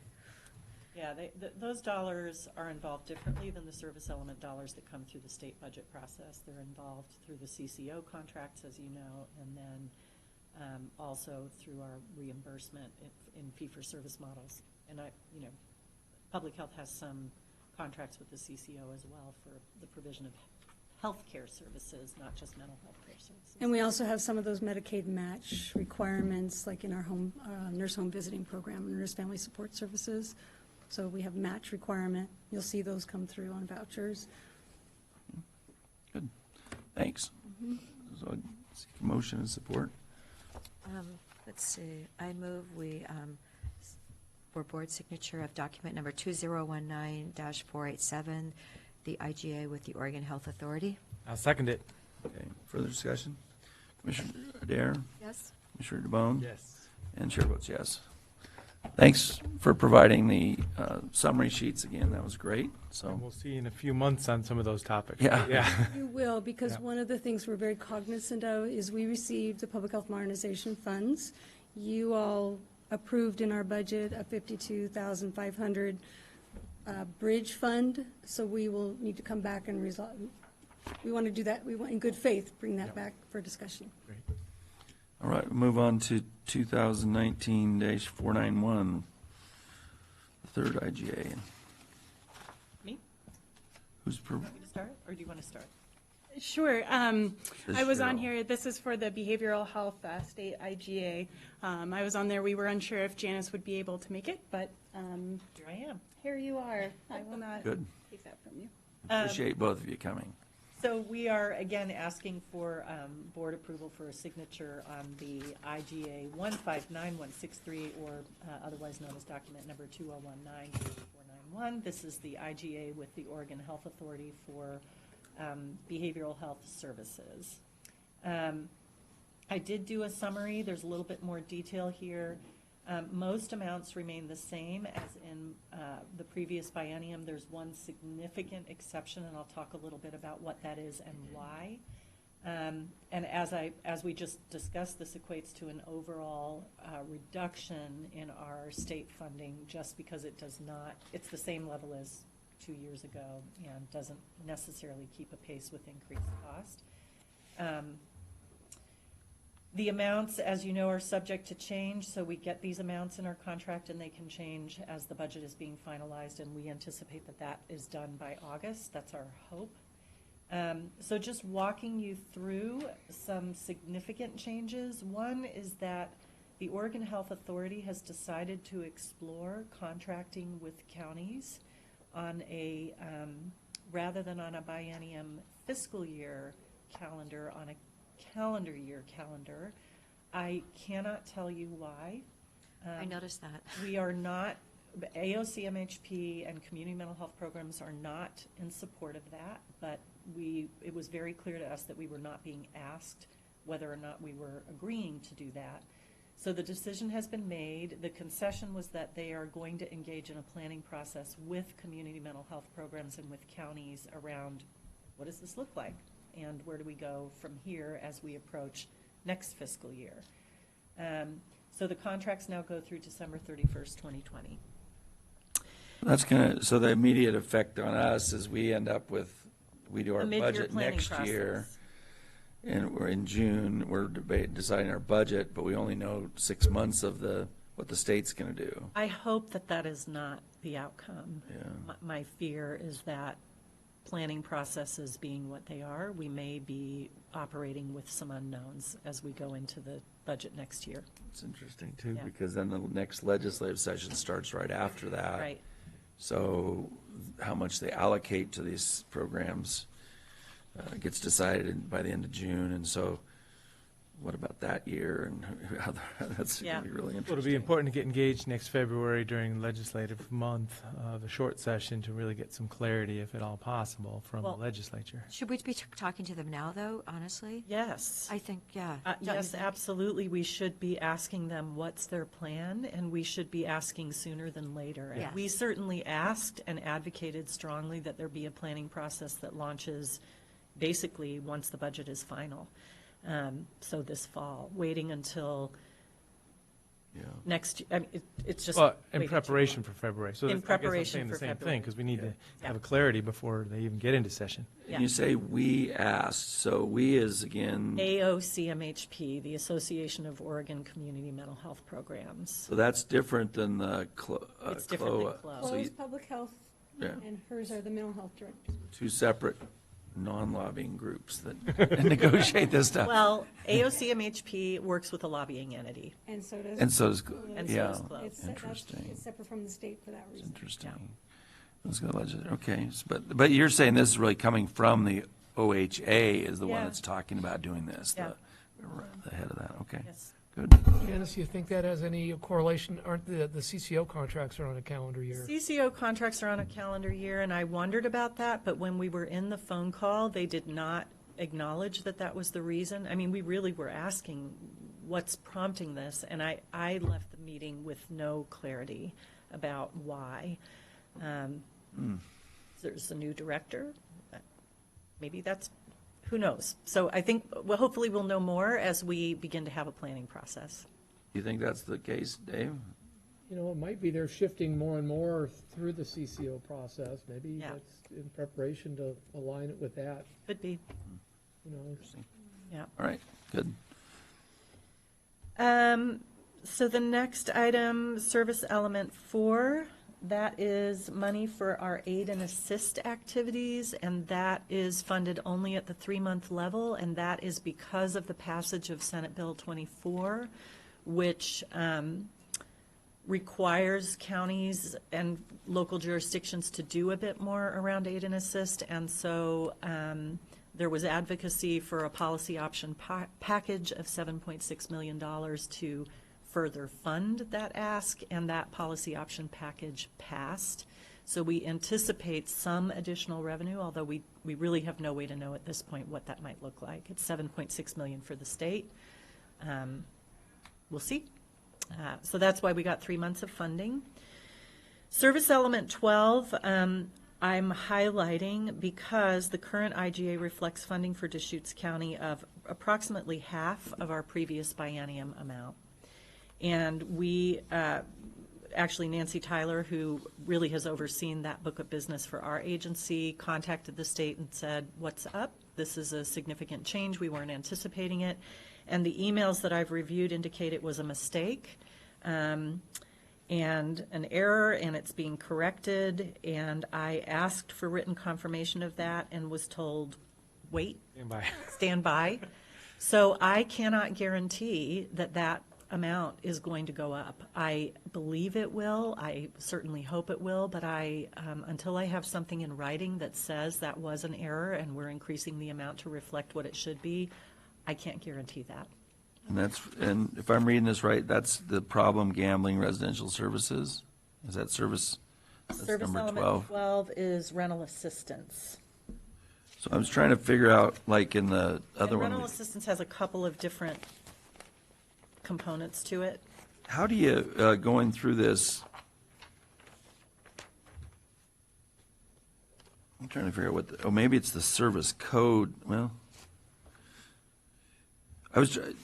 Yeah, those dollars are involved differently than the service element dollars that come through the state budget process. They're involved through the CCO contracts, as you know, and then also through our reimbursement in fee-for-service models. And Public Health has some contracts with the CCO as well for the provision of healthcare services, not just mental health care services. And we also have some of those Medicaid match requirements, like in our home nurse home visiting program and nurse family support services. So we have match requirement. You'll see those come through on vouchers. good, thanks. So I'd seek a motion and support. let's see, I move we for board signature of document number 2019-487, the IGA with the Oregon Health Authority. I'll second it. Okay, further discussion? Commissioner Adair? Yes. Commissioner DeBonne? Yes. And chair votes yes. Thanks for providing the summary sheets again. That was great. And So, we'll see in a few months on some of those topics. Yeah. Yeah. You will, because Yeah. one of the things we're very cognizant of is we received the public health modernization funds. You all approved in our budget a 52,500 bridge fund, so we will need to come back and resolve. We want to do that, we want, in good faith, bring that back for discussion. Great. all right, we'll move on to 2019-491, the third IGA. Me? Who's, Want me to start, or do you want to start? Sure. I was on Cheryl. here, this is for the behavioral health state IGA. I was on there, we were unsure if Janice would be able to make it, but Here I am. here you are. I will not Good. take that from you. Appreciate both of you coming. So we are, again, asking for board approval for a signature on the IGA 159163, or otherwise known as document number 2019-491. This is the IGA with the Oregon Health Authority for behavioral health services. I did do a summary. There's a little bit more detail here. Most amounts remain the same as in the previous biennium. There's one significant exception, and I'll talk a little bit about what that is and why. And as we just discussed, this equates to an overall reduction in our state funding, just because it does not, it's the same level as 2 years ago and doesn't necessarily keep a pace with increased cost. The amounts, as you know, are subject to change, so we get these amounts in our contract and they can change as the budget is being finalized, and we anticipate that that is done by August. That's our hope. So just walking you through some significant changes. One is that the Oregon Health Authority has decided to explore contracting with counties on a, rather than on a biennium fiscal year calendar, on a calendar year calendar. I cannot tell you why. I noticed that. We are not, AOCMHP and community mental health programs are not in support of that, but it was very clear to us that we were not being asked whether or not we were agreeing to do that. So the decision has been made. The concession was that they are going to engage in a planning process with community mental health programs and with counties around what does this look like and where do we go from here as we approach next fiscal year. So the contracts now go through December 31st, 2020. That's gonna, so the immediate effect on us is we end up with, we do our A mid-year budget planning next year. process. And we're in June, we're deciding our budget, but we only know 6 months of what the state's gonna do. I hope that that is not the outcome. Yeah. My fear is that planning processes being what they are, we may be operating with some unknowns as we go into the budget next year. It's interesting too, Yeah. because then the next legislative session starts right after that. Right. So how much they allocate to these programs gets decided by the end of June, and so what about that year, and how, that's Yeah. gonna be really Well, interesting. it'll be important to get engaged next February during legislative month, the short session, to really get some clarity, if at all possible, from the Well- legislature. Should we be talking to them now, though, honestly? Yes. I think, yeah. Yes, absolutely. We should be asking them what's their plan, and we should be asking sooner than later. And Yes. we certainly asked and advocated strongly that there be a planning process that launches basically once the budget is final. So this fall, waiting until Yeah. next, I mean, it's just. Well, in waiting too preparation long. for February. So In I guess I'm preparation saying for the same February. thing, because we need to Yeah. have a clarity before they even get into session. Yeah. And you say we asked, so we is again, AOCMHP, the Association of Oregon Community Mental Health Programs. so that's different than the It's different than CLOA. CLOA. So Chloe's you- public health, Yeah. and hers are the mental health directors. two separate non-lobbying groups that negotiate this stuff. Well, AOCMHP works with a lobbying entity. And so does. And so does, And so yeah, does CLOA. interesting. It's separate from the state for that reason. Interesting. Let's go legislature, okay, but you're saying this is really coming from the OHA is the one Yeah. that's talking about doing this, Yeah. the head of that, okay. Yes. Good. Janice, you think that has any correlation? Aren't the CCO contracts are on a calendar year? CCO contracts are on a calendar year, and I wondered about that, but when we were in the phone call, they did not acknowledge that that was the reason. I mean, we really were asking what's prompting this, and I left the meeting with no clarity about why. There's a new director. Maybe that's, who knows? So I think, well, hopefully we'll know more as we begin to have a planning process. You think that's the case, Dave? You know, it might be they're shifting more and more through the CCO process. Maybe Yeah. that's in preparation to align it with that, Could be, you know. yeah. All right, good. So the next item, service element 4, that is money for our aid and assist activities, and that is funded only at the 3-month level, and that is because of the passage of Senate Bill 24, which requires counties and local jurisdictions to do a bit more around aid and assist, and so there was advocacy for a policy option package of $7.6 million to further fund that ask, and that policy option package passed. So we anticipate some additional revenue, although we really have no way to know at this point what that might look like. It's $7.6 million for the state. We'll see. So that's why we got 3 months of funding. Service element 12, I'm highlighting because the current IGA reflects funding for Deschutes County of approximately half of our previous biennium amount. And we, actually Nancy Tyler, who really has overseen that book of business for our agency, contacted the state and said, what's up? This is a significant change. We weren't anticipating it. And the emails that I've reviewed indicate it was a mistake and an error, and it's being corrected. And I asked for written confirmation of that and was told, wait, stand by. So I cannot guarantee that that amount is going to go up. I believe it will. I certainly hope it will, but until I have something in writing that says that was an error and we're increasing the amount to reflect what it should be, I can't guarantee that. And if I'm reading this right, that's the problem gambling residential services? Is that service? That's Service number element 12 is rental assistance. So I was trying to figure out, like in the other And one, rental assistance has a couple of different components to it. how do you, going through this, I'm trying to figure out what, maybe it's the service code, well,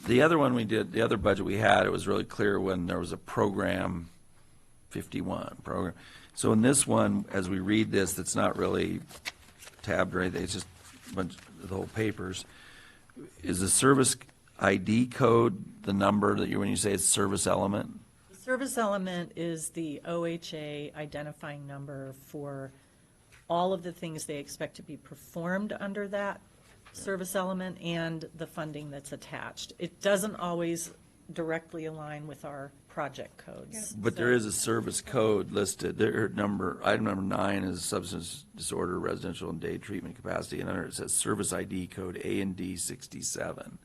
the other one we did, the other budget we had, it was really clear when there was a program 51 program. So in this one, as we read this, it's not really tabbed or anything, it's just a bunch of the whole papers. Is the service ID code the number that when you say it's service element? The service element is the OHA identifying number for all of the things they expect to be performed under that service element and the funding that's attached. It doesn't always directly align with our project codes. But there is a service code listed, item number 9 is substance disorder, residential and day treatment capacity, and under it says service ID code A&D 67.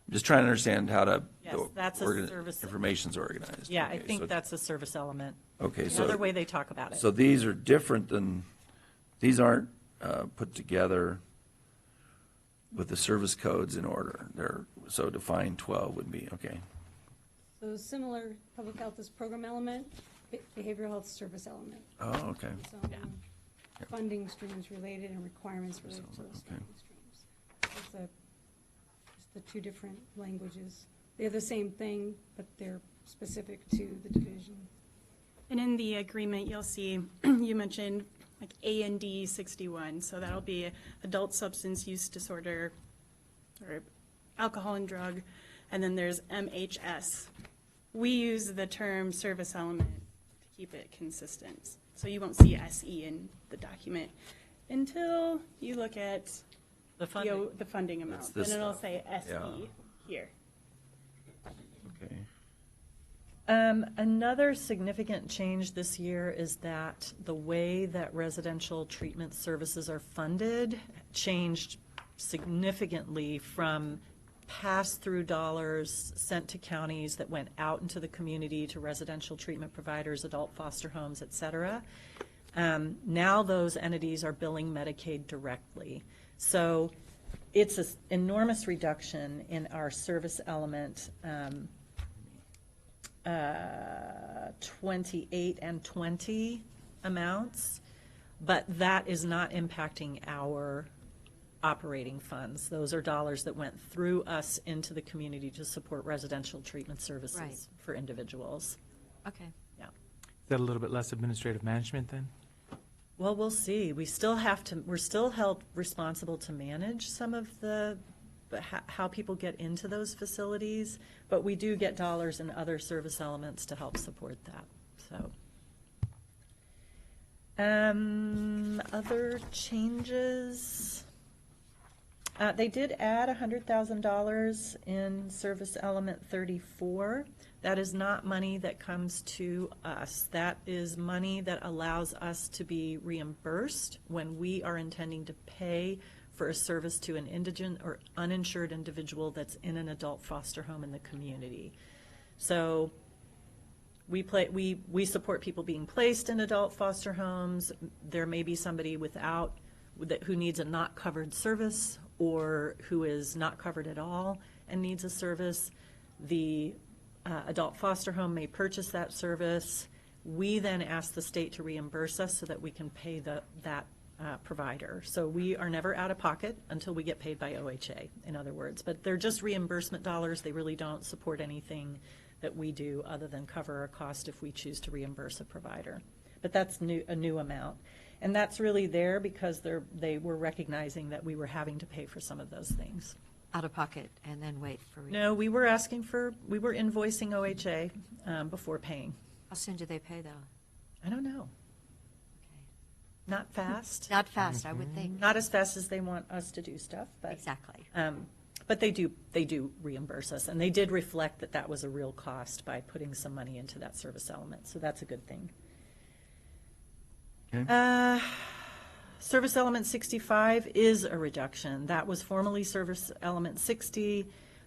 I'm just trying to understand how to, Yes, that's a service- information's organized. Yeah, I Okay, think so- that's a service element. Okay, so. Another way they talk about it. So these are different than, these aren't put together with the service codes in order. So define 12 would be, okay. So similar, public health is program element, behavioral health service element. Oh, okay. So, funding streams related and requirements related to those Okay. funding streams. It's just the two different languages. They're the same thing, but they're specific to the division. And in the agreement, you'll see, you mentioned like A&D 61, so that'll be adult substance use disorder or alcohol and drug, and then there's MHS. We use the term service element to keep it consistent. So you won't see SE in the document until you look at The funding. the funding That's amount. this Then it'll stuff. say SE Yeah. here. Okay. Another significant change this year is that the way that residential treatment services are funded changed significantly from pass-through dollars sent to counties that went out into the community to residential treatment providers, adult foster homes, et cetera. Now those entities are billing Medicaid directly. So it's an enormous reduction in our service element 28 and 20 amounts, but that is not impacting our operating funds. Those are dollars that went through us into the community to support residential treatment services Right. for individuals. Okay. Yeah. Is that a little bit less administrative management then? Well, we'll see. We still have to, we're still held responsible to manage some of the, how people get into those facilities, but we do get dollars in other service elements to help support that, so. Other changes. They did add $100,000 in service element 34. That is not money that comes to us. That is money that allows us to be reimbursed when we are intending to pay for a service to an indigent or uninsured individual that's in an adult foster home in the community. So we support people being placed in adult foster homes. There may be somebody who needs a not covered service or who is not covered at all and needs a service. The adult foster home may purchase that service. We then ask the state to reimburse us so that we can pay that provider. So we are never out of pocket until we get paid by OHA, in other words. But they're just reimbursement dollars. They really don't support anything that we do other than cover our cost if we choose to reimburse a provider. But that's a new amount. And that's really there because they were recognizing that we were having to pay for some of those things. Out of pocket and then wait for. No, we were invoicing OHA before paying. How soon do they pay though? I don't know. Okay. Not fast. Not fast, I would think. Not as fast as they want us to do stuff, but. Exactly. But they do reimburse us, and they did reflect that that was a real cost by putting some money into that service element, so that's a good thing. Okay. Service element 65 is a reduction. That was formerly service element 60.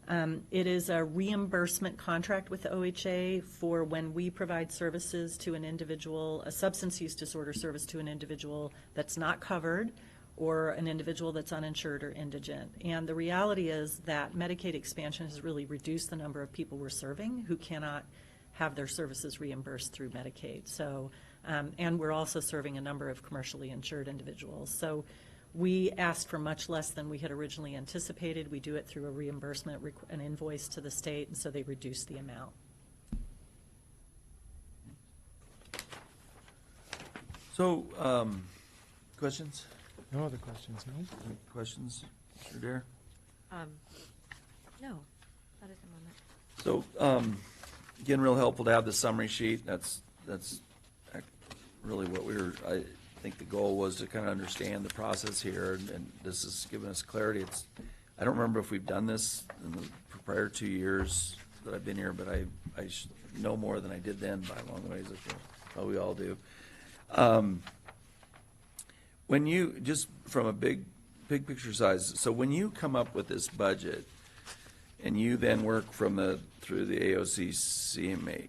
It is a reimbursement contract with the OHA for when we provide services to an individual, a substance use disorder service to an individual that's not covered, or an individual that's uninsured or indigent. And the reality is that Medicaid expansion has really reduced the number of people we're serving who cannot have their services reimbursed through Medicaid. So, and we're also serving a number of commercially insured individuals. So we asked for much less than we had originally anticipated. We do it through a reimbursement, an invoice to the state, and so they reduce the amount. So, questions? No other questions, no? Any questions, Mr. Dare? No, not at the moment. So, again, real helpful to have the summary sheet. That's really what I think the goal was to kind of understand the process here, and this has given us clarity. I don't remember if we've done this in the prior 2 years that I've been here, but I know more than I did then by a long ways. Well, we all do. When you, just from a big picture size, so when you come up with this budget and you then work through the AOC CMHP.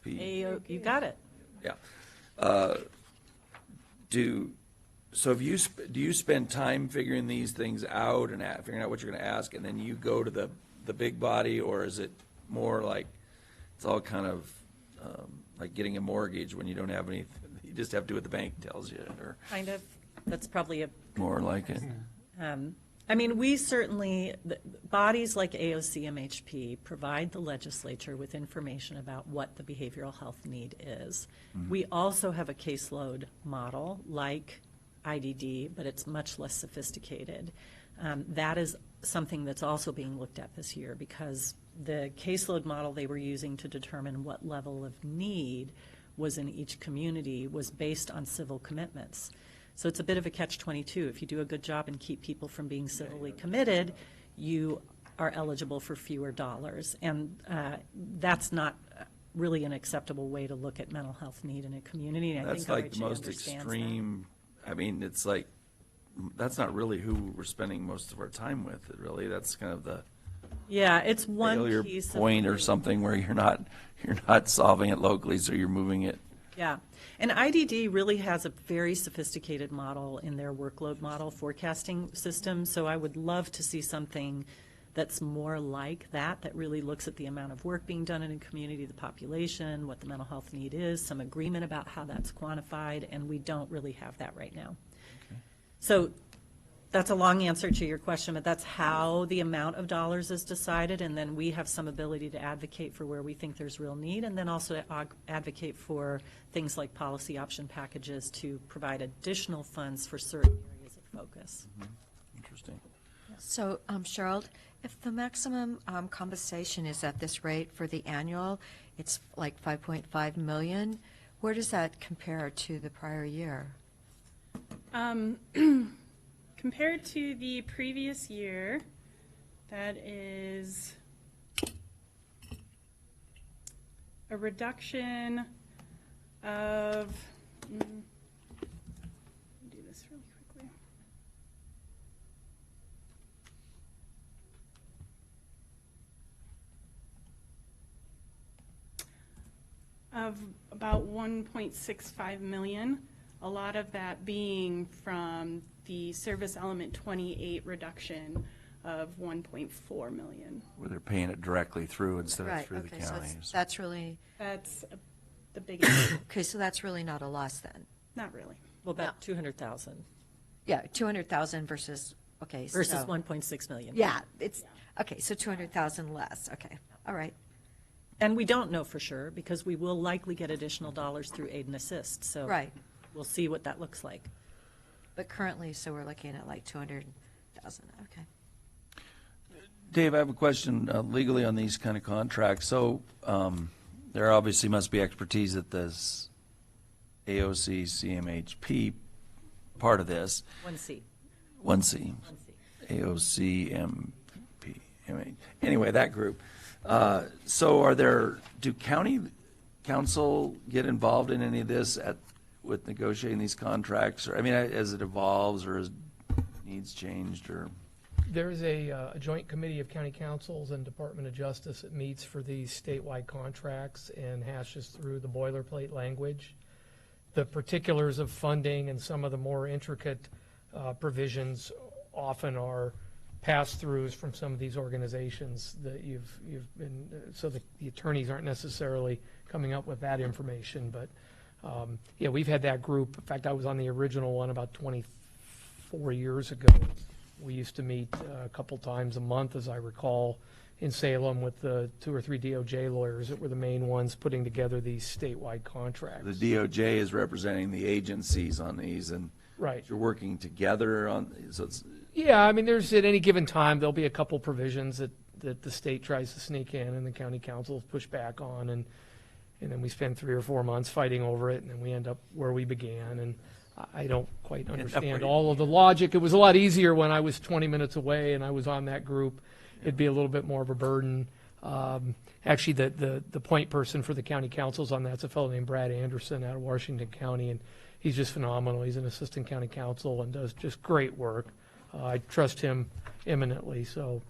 You got it. Yeah. Do you spend time figuring these things out and figuring out what you're going to ask, and then you go to the big body, or is it more like it's all kind of like getting a mortgage when you don't have anything? You just have to do what the bank tells you, or Kind of. That's probably a more like it. I mean, we certainly, bodies like AOCMHP provide the legislature with information about what the behavioral health need is. We also have a caseload model like IDD, but it's much less sophisticated. That is something that's also being looked at this year because the caseload model they were using to determine what level of need was in each community was based on civil commitments. So it's a bit of a catch-22. If you do a good job and keep people from being civilly committed, you are eligible for fewer dollars. And that's not really an acceptable way to look at mental health need in a community. And I That's think like the OHA most understands extreme. I mean, it's like not really who we're spending most of our time with, really. That's kind of the Yeah, it's one failure piece of. point or the- something where you're not solving it locally, so you're moving it. Yeah, and IDD really has a very sophisticated model in their workload model forecasting system, so I would love to see something that's more like that, that really looks at the amount of work being done in a community, the population, what the mental health need is, some agreement about how that's quantified, and we don't really have that right now. So that's a long answer to your question, but that's how the amount of dollars is decided, and then we have some ability to advocate for where we think there's real need, and then also advocate for things like policy option packages to provide additional funds for certain areas of focus. Interesting. So, Cheryl, if the maximum compensation is at this rate for the annual, it's like 5.5 million, where does that compare to the prior year? Compared to the previous year, that is a reduction of, let me do this really quickly. Of about 1.65 million, a lot of that being from the service element 28 reduction of 1.4 million. Where they're paying it directly through instead of Right, through the okay, so counties. that's really, That's the biggest, okay, so that's really not a loss then? not really. Well, about 200,000 Yeah, 200,000 versus, okay, so. versus 1.6 million. Yeah, it's, okay, so 200,000 less, okay, all right. And we don't know for sure, because we will likely get additional dollars through aid and assist, so. Right. We'll see what that looks like. But currently, so we're looking at like 200,000, okay. Dave, I have a question legally on these kind of contracts. So there obviously must be expertise at this AOC CMHP part of this. 1C. 1C. 1C. AOC Anyway, that group. So do county council get involved in any of this with negotiating these contracts? Or, I mean, as it evolves or as needs changed or? There's a joint committee of county councils and Department of Justice that meets for these statewide contracts and hashes through the boilerplate language. The particulars of funding and some of the more intricate provisions often are pass-throughs from some of these organizations that you've been, so the attorneys aren't necessarily coming up with that information, but yeah, we've had that group. In fact, I was on the original one about 24 years ago. We used to meet a couple times a month, as I recall, in Salem with the 2 or 3 DOJ lawyers that were the main ones putting together these statewide contracts. The DOJ is representing the agencies on these, and Right. you're working together on, so it's, Yeah, I mean, there's at any given time, there'll be a couple provisions that the state tries to sneak in and the county councils push back on, and then we spend 3 or 4 months fighting over it, and then we end up where we began, and I don't quite understand all of the logic. It was a lot easier when I was 20 minutes away and I was on that group. It'd be a little bit more of a burden. Actually, the point person for the county councils on that's a fellow named Brad Anderson out of Washington County, and he's just phenomenal. He's an assistant county counsel and does just great work. I trust him eminently. So,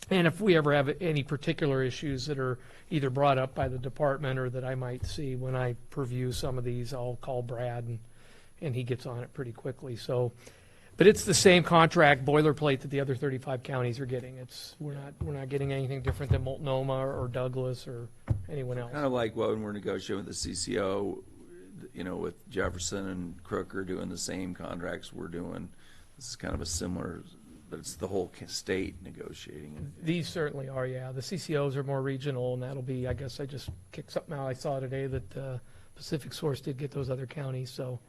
and if we ever have any particular issues that are either brought up by the department or that I might see when I purview some of these, I'll call Brad and he gets on it pretty quickly. So, but it's the same contract boilerplate that the other 35 counties are getting. We're not getting anything different than Multnomah or Douglas or anyone else. kind of like when we're negotiating with the CCO, with Jefferson and Crook are doing the same contracts we're doing. This is kind of a similar, but it's the whole state negotiating. These certainly are, yeah. The CCOs are more regional, and that'll be, I guess I just kicked something out. I saw today that Pacific Source did get those other counties, so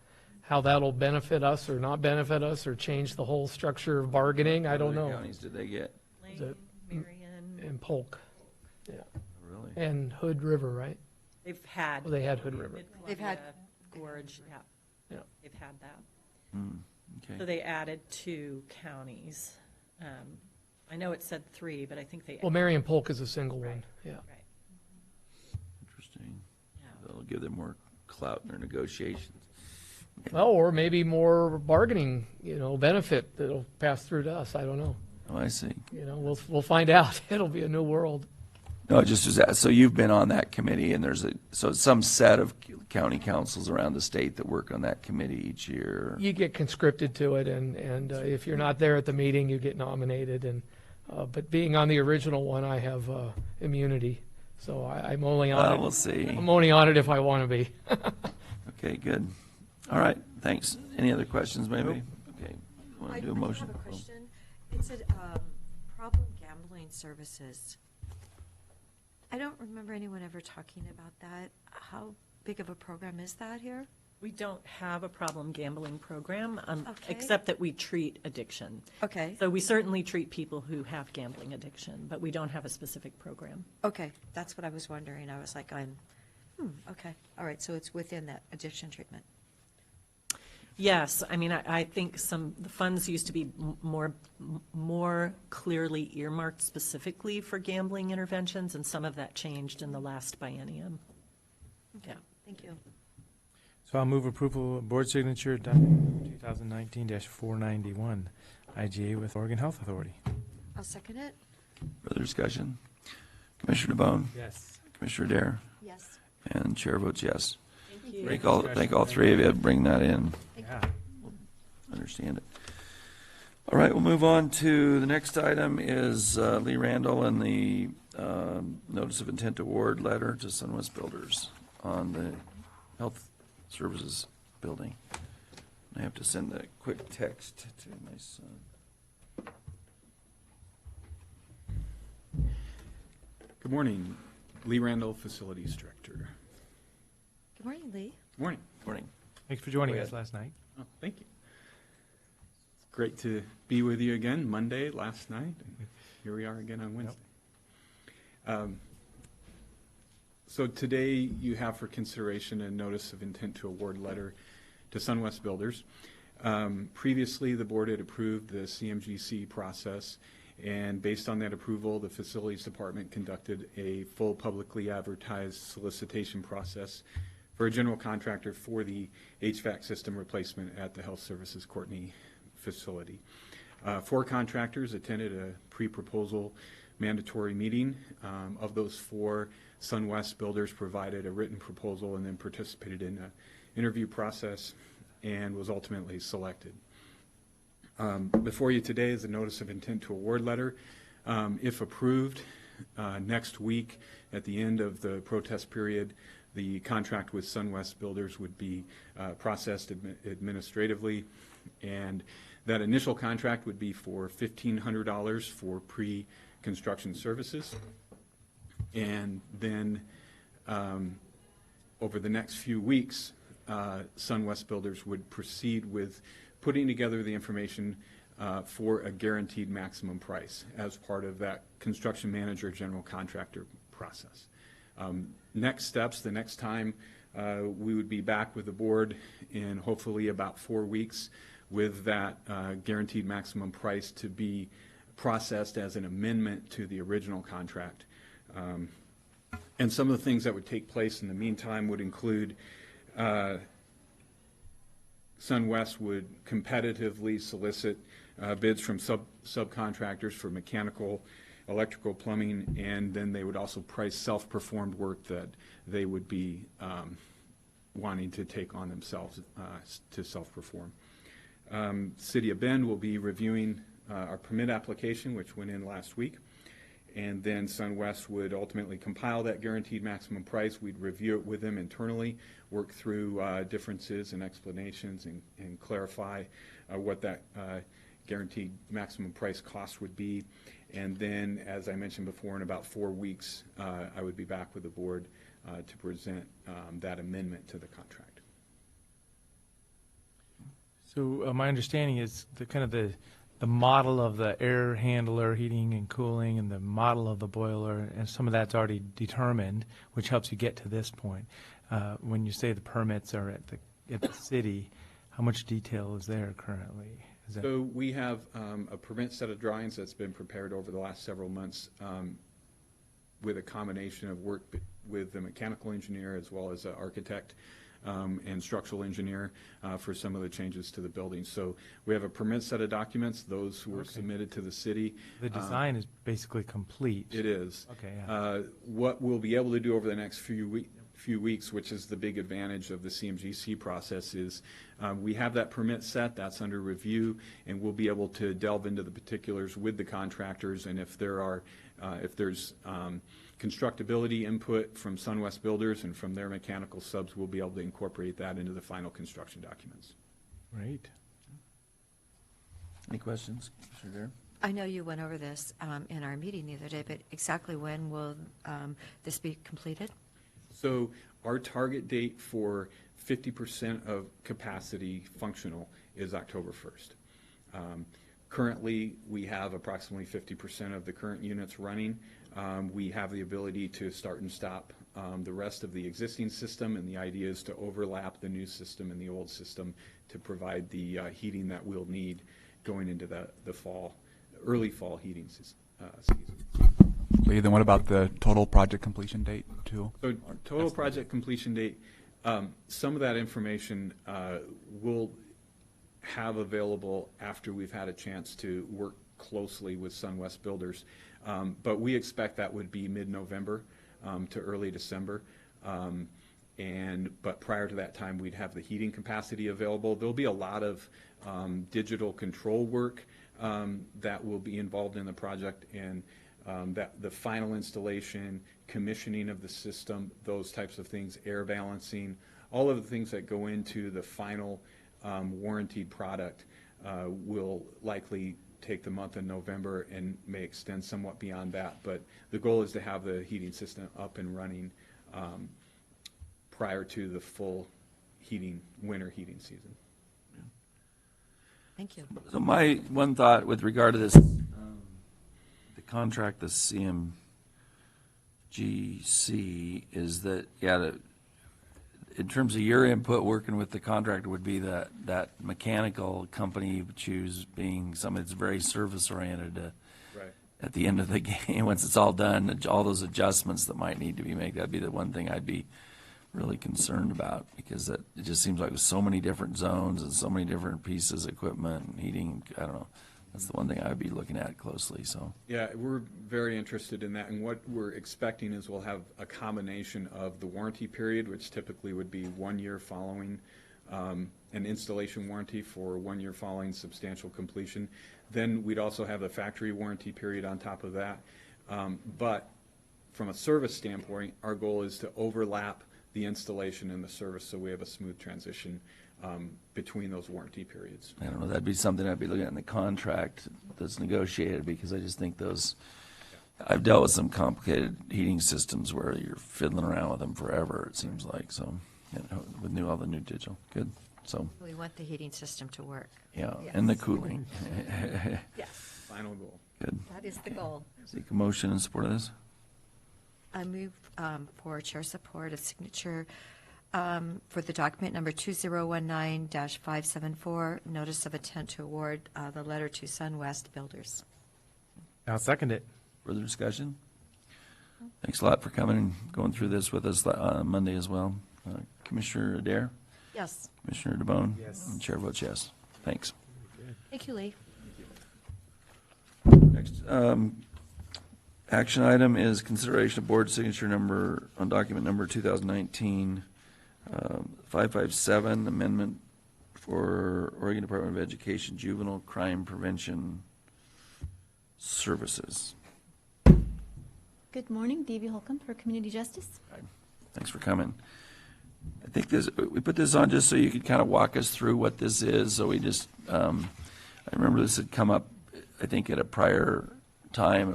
how that'll benefit us or not benefit us or change the whole structure of bargaining, I don't What other know. counties did they get? Is it- Marion, And Polk, yeah. Really? And Hood River, right? they've had. Well, they had Hood River. They've had- Mid-Columbia, Gorge, yeah. Yeah. They've had that. So Okay. they added 2 counties. I know it said 3, but I think they. Well, Marion Polk is a single one, Right. yeah. Right, Interesting. yeah. That'll give them more clout in their negotiations. Well, or maybe more bargaining, benefit that'll pass through to us. I don't know. Oh, I see. We'll find out. It'll be a new world. No, just as that. So you've been on that committee, and there's some set of county councils around the state that work on that committee each year. You get conscripted to it, and if you're not there at the meeting, you get nominated. And but being on the original one, I have immunity, so I'm only on it. We'll see. I'm only on it if I want to be. Okay, good. All right, thanks. Any other questions, maybe? Okay, want to do a motion? I have a question. It said problem gambling services. I don't remember anyone ever talking about that. How big of a program is that here? We don't have a problem gambling program, Okay. except that we treat addiction. Okay. So we certainly treat people who have gambling addiction, but we don't have a specific program. Okay, that's what I was wondering. I was like, okay. All right, so it's within that addiction treatment. Yes, I mean, I think the funds used to be more clearly earmarked specifically for gambling interventions, and some of that changed in the last biennium. Yeah. Thank you. So I'll move approval of board signature document 2019-491, IGA with Oregon Health Authority. I'll second it. Further discussion? Commissioner DeBonne? Yes. Commissioner Dare? Yes. And chair votes yes. Thank you. Thank all three of you. Bring that in. Yeah. Understand it. All right, we'll move on to the next item is Lee Randall and the notice of intent award letter to Sunwest Builders on the health services building. I have to send a quick text to my son. Good morning, Lee Randall, Facilities Director. Good morning, Lee. Good morning. Morning. Thanks for joining Go us ahead. last night. Oh, thank you. It's great to be with you again. Monday, last night, and here we are again on Wednesday. So today you have for consideration a notice of intent to award letter to Sunwest Builders. Previously, the board had approved the CMGC process, and based on that approval, the Facilities Department conducted a full publicly advertised solicitation process for a general contractor for the HVAC system replacement at the Health Services Courtney facility. 4 contractors attended a pre-proposal mandatory meeting. Of those 4, Sunwest Builders provided a written proposal and then participated in an interview process and was ultimately selected. Before you today is a notice of intent to award letter. If approved, next week at the end of the protest period, the contract with Sunwest Builders would be processed administratively, and that initial contract would be for $1,500 for pre-construction services. And then over the next few weeks, Sunwest Builders would proceed with putting together the information for a guaranteed maximum price as part of that construction manager general contractor process. Next steps, the next time we would be back with the board in hopefully about 4 weeks with that guaranteed maximum price to be processed as an amendment to the original contract. And some of the things that would take place in the meantime would include Sunwest would competitively solicit bids from subcontractors for mechanical, electrical, plumbing, and then they would also price self-performed work that they would be wanting to take on themselves to self-perform. City of Bend will be reviewing our permit application, which went in last week, and then Sunwest would ultimately compile that guaranteed maximum price. We'd review it with them internally, work through differences and explanations, and clarify what that guaranteed maximum price cost would be. And then, as I mentioned before, in about 4 weeks, I would be back with the board to present that amendment to the contract. So my understanding is the model of the air handler, heating and cooling, and the model of the boiler, and some of that's already determined, which helps you get to this point. When you say the permits are at the city, how much detail is there currently? So we have a permit set of drawings that's been prepared over the last several months with a combination of work with the mechanical engineer as well as an architect and structural engineer for some of the changes to the building. So we have a permit set of documents. Those were submitted to the city. The design is basically complete. It is. Okay, yeah. What we'll be able to do over the next few weeks, which is the big advantage of the CMGC process, is we have that permit set, that's under review, and we'll be able to delve into the particulars with the contractors, and if there's constructability input from SunWest Builders and from their mechanical subs, we'll be able to incorporate that into the final construction documents. Great. Any questions, Commissioner Dare? I know you went over this in our meeting the other day, but exactly when will this be completed? So our target date for 50% of capacity functional is October 1st. Currently, we have approximately 50% of the current units running. We have the ability to start and stop the rest of the existing system, and the idea is to overlap the new system and the old system to provide the heating that we'll need going into the fall, early fall heating season. Lee, then what about the total project completion date too? So total project completion date, some of that information we'll have available after we've had a chance to work closely with SunWest Builders. But we expect that would be mid-November to early December. But prior to that time, we'd have the heating capacity available. There'll be a lot of digital control work that will be involved in the project, and that the final installation, commissioning of the system, those types of things, air balancing, all of the things that go into the final warranted product will likely take the month of November and may extend somewhat beyond that. But the goal is to have the heating system up and running prior to the full winter heating season. Thank you. So my one thought with regard to this, the contract, the CMGC, is that, in terms of your input, working with the contractor would be that mechanical company you choose being somebody that's very service-oriented Right. at the end of the game, once it's all done, all those adjustments that might need to be made, that'd be the one thing I'd be really concerned about, because it just seems like there's so many different zones and so many different pieces, equipment, and heating, I don't know. That's the one thing I'd be looking at closely, so. Yeah, we're very interested in that, and what we're expecting is we'll have a combination of the warranty period, which typically would be 1 year following an installation warranty for 1 year following substantial completion. Then we'd also have the factory warranty period on top of that. But from a service standpoint, our goal is to overlap the installation and the service so we have a smooth transition between those warranty periods. I don't know, that'd be something I'd be looking at in the contract that's negotiated, because I just think I've dealt with some complicated heating systems where you're fiddling around with them forever, it seems like, so, with all the new digital, good, so, We want the heating system to work. yeah, Yes. and the cooling. Yes. Final goal. Good. That is the goal. Seek a motion in support of this? I move for chair support of signature for the document number 2019-574, notice of intent to award the letter to SunWest Builders. I'll second it. Further discussion? Thanks a lot for coming and going through this with us on Monday as well. Commissioner Adair? Yes. Commissioner DeBonne? Yes. And Chair votes yes. Thanks. Thank you, Lee. Next, action item is consideration of board signature on document number 2019-557, amendment for Oregon Department of Education Juvenile Crime Prevention Services. Good morning, Davey Holcomb for Community Justice. Thanks for coming. I think we put this on just so you could kind of walk us through what this is. So we just, I remember this had come up, I think, at a prior time.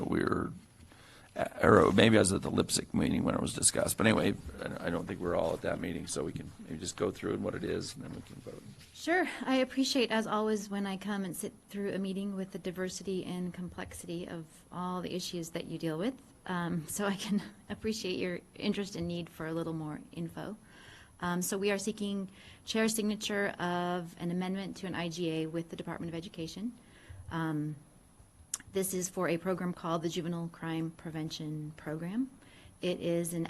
Or maybe I was at the Lipsick meeting when it was discussed. But anyway, I don't think we're all at that meeting, so we can maybe just go through and what it is, and then we can vote. Sure. I appreciate, as always, when I come and sit through a meeting with the diversity and complexity of all the issues that you deal with, so I can appreciate your interest and need for a little more info. So we are seeking chair signature of an amendment to an IGA with the Department of Education. This is for a program called the Juvenile Crime Prevention Program. It is an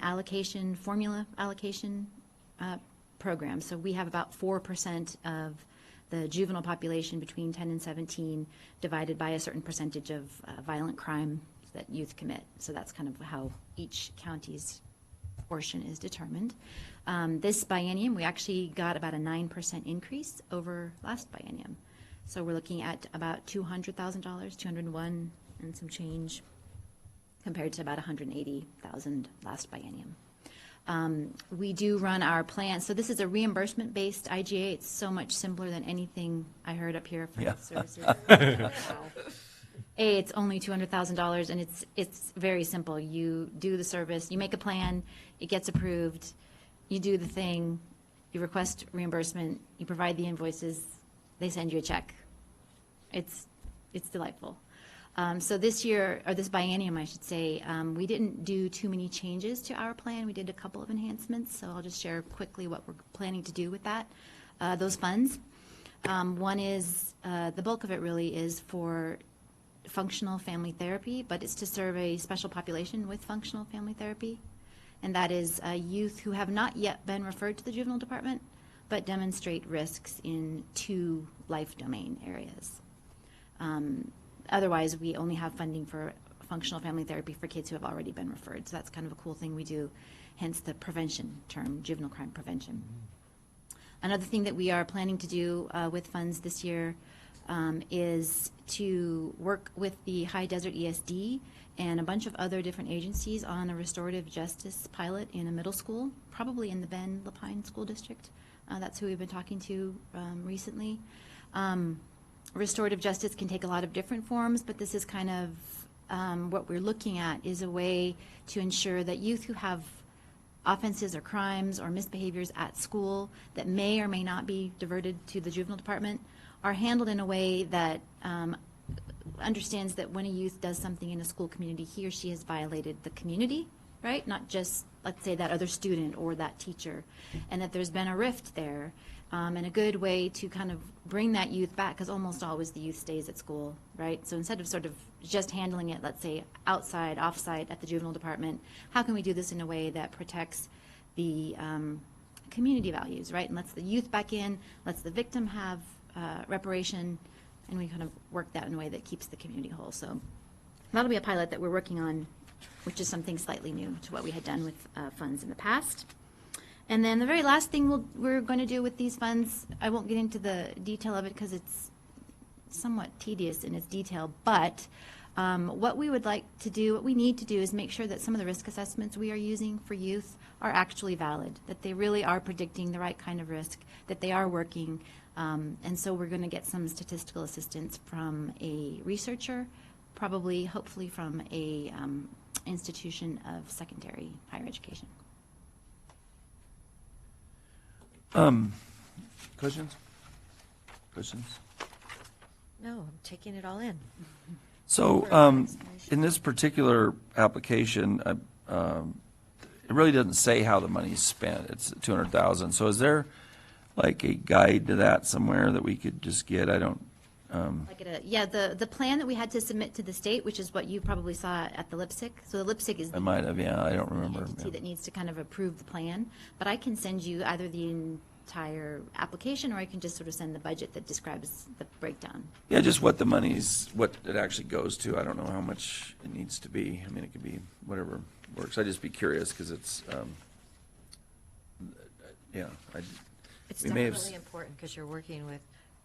formula allocation program. So we have about 4% of the juvenile population between 10 and 17 divided by a certain percentage of violent crime that youth commit. So that's kind of how each county's portion is determined. This biennium, we actually got about a 9% increase over last biennium. So we're looking at about $200,000, 201 and some change, compared to about 180,000 last biennium. We do run our plan. So this is a reimbursement-based IGA. It's so much simpler than anything I heard up here for Yeah. services. It's only $200,000, and it's very simple. You do the service, you make a plan, it gets approved, you do the thing, you request reimbursement, you provide the invoices, they send you a check. It's delightful. So this year, or this biennium, I should say, we didn't do too many changes to our plan. We did a couple of enhancements, so I'll just share quickly what we're planning to do with that, those funds. One is, the bulk of it really is for functional family therapy, but it's to serve a special population with functional family therapy, and that is youth who have not yet been referred to the juvenile department, but demonstrate risks in 2 life domain areas. Otherwise, we only have funding for functional family therapy for kids who have already been referred. So that's kind of a cool thing we do, hence the prevention term, juvenile crime prevention. Another thing that we are planning to do with funds this year is to work with the High Desert ESD and a bunch of other different agencies on a restorative justice pilot in a middle school, probably in the Ben Lapine School District. That's who we've been talking to recently. Restorative justice can take a lot of different forms, but this is kind of what we're looking at is a way to ensure that youth who have offenses or crimes or misbehaviors at school that may or may not be diverted to the juvenile department are handled in a way that understands that when a youth does something in a school community, he or she has violated the community, right? Not just, let's say, that other student or that teacher, and that there's been a rift there. And a good way to kind of bring that youth back, because almost always the youth stays at school, right? So instead of sort of just handling it, let's say, outside, off-site at the juvenile department, how can we do this in a way that protects the community values, right? And lets the youth back in, lets the victim have reparation, and we kind of work that in a way that keeps the community whole. So that'll be a pilot that we're working on, which is something slightly new to what we had done with funds in the past. And then the very last thing we're going to do with these funds, I won't get into the detail of it because it's somewhat tedious in its detail, but what we would like to do, what we need to do is make sure that some of the risk assessments we are using for youth are actually valid, that they really are predicting the right kind of risk, that they are working. And so we're going to get some statistical assistance from a researcher, probably, hopefully from a institution of secondary higher education. Questions? Questions? No, I'm taking it all in. So, in this particular application, it really doesn't say how the money's spent. It's 200,000. So is there like a guide to that somewhere that we could just get? I don't, Yeah, the plan that we had to submit to the state, which is what you probably saw at the LIPSIC. So the LIPSIC is I might have, yeah, I don't remember. the entity that needs to kind of approve the plan. But I can send you either the entire application, or I can just sort of send the budget that describes the breakdown. Yeah, just what the money's, what it actually goes to. I don't know how much it needs to be. I mean, it could be whatever works. I'd just be curious because it's, yeah. It's we may have definitely important because you're working with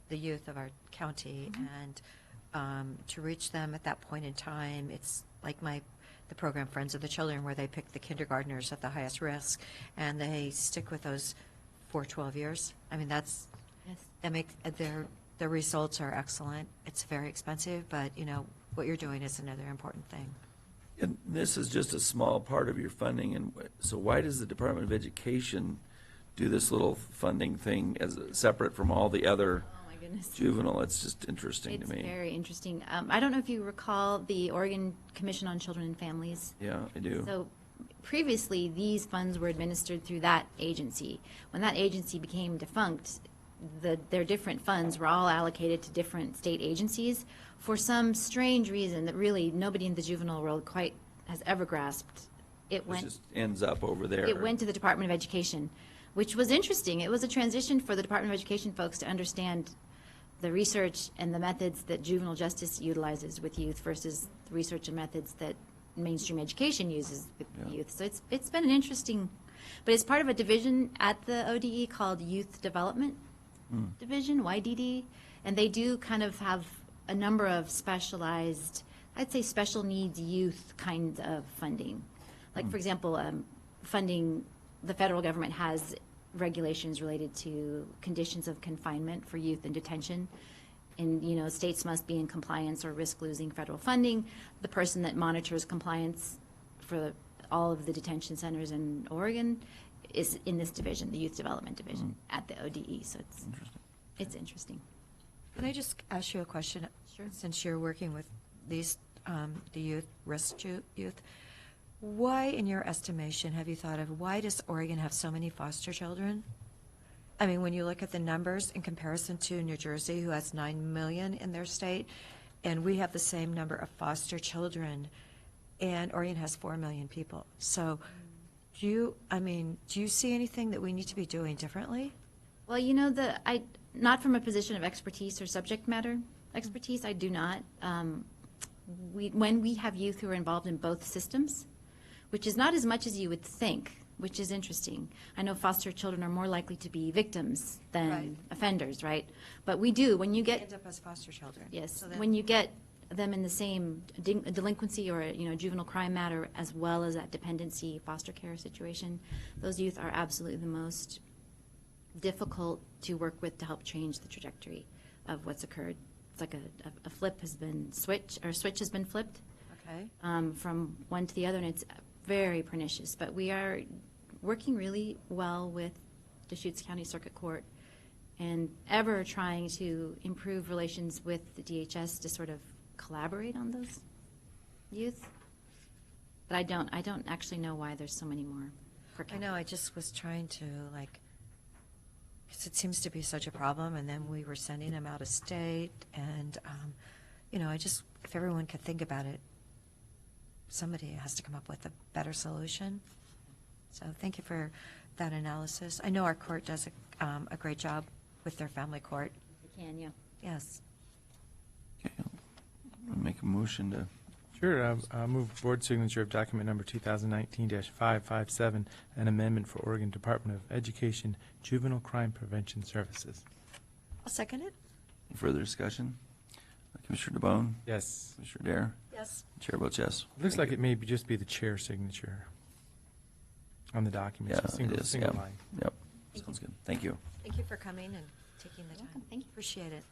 the youth of our county, and to reach them at that point in time, it's like the program Friends of the Children, where they pick the kindergartners at the highest risk, and they stick with those for 12 years. I mean, Yes. that makes their results are excellent. It's very expensive, but what you're doing is another important thing. And this is just a small part of your funding, and so why does the Department of Education do this little funding thing as separate from all the other Oh, my goodness. juvenile? It's just interesting to me. It's very interesting. I don't know if you recall the Oregon Commission on Children and Families. Yeah, I do. So previously, these funds were administered through that agency. When that agency became defunct, their different funds were all allocated to different state agencies for some strange reason that really nobody in the juvenile world quite has ever grasped. It It went just ends up over there. It went to the Department of Education, which was interesting. It was a transition for the Department of Education folks to understand the research and the methods that juvenile justice utilizes with youth versus the research and methods that mainstream education uses with youth. So it's been an interesting, but it's part of a division at the ODE called Youth Development Division, YDD, and they do kind of have a number of specialized, I'd say special needs youth kinds of funding. Like, for example, funding, the federal government has regulations related to conditions of confinement for youth in detention. And, you know, states must be in compliance or risk losing federal funding. The person that monitors compliance for all of the detention centers in Oregon is in this division, the Youth Development Division at the ODE. So it's interesting. Can I just ask you a question? Sure. Since you're working with these, the youth, risk youth, why, in your estimation, have you thought of, why does Oregon have so many foster children? I mean, when you look at the numbers in comparison to New Jersey, who has 9 million in their state, and we have the same number of foster children, and Oregon has 4 million people. So do you see anything that we need to be doing differently? Well, you know, not from a position of expertise or subject matter expertise, I do not. When we have youth who are involved in both systems, which is not as much as you would think, which is interesting. I know foster children are more likely to be victims than Right. offenders, right? But we do, when you get, End up as foster children. yes, So then- when you get them in the same delinquency or, you know, juvenile crime matter, as well as that dependency foster care situation, those youth are absolutely the most difficult to work with to help change the trajectory of what's occurred. It's like a flip has been switch has been flipped Okay. from one to the other, and it's very pernicious. But we are working really well with Deschutes County Circuit Court and ever trying to improve relations with the DHS to sort of collaborate on those youth. But I don't actually know why there's so many more per I capita. know, I just was trying to, because it seems to be such a problem, and then we were sending them out of state, and, you know, if everyone could think about it, somebody has to come up with a better solution. So thank you for that analysis. I know our court does a great job with their family court. We can, yeah. Yes. Okay, I'll make a motion to, Sure, move board signature of document number 2019-557, an amendment for Oregon Department of Education Juvenile Crime Prevention Services. I'll second it. any further discussion? Commissioner DeBonne? Yes. Commissioner Dare? Yes. Chair votes yes. Looks like it may just be the chair signature on the document. Yeah, It's a single- it is, single yeah. line. Yep, sounds good. Thank you. Thank you for coming and taking the time. welcome. Thank you. Appreciate it.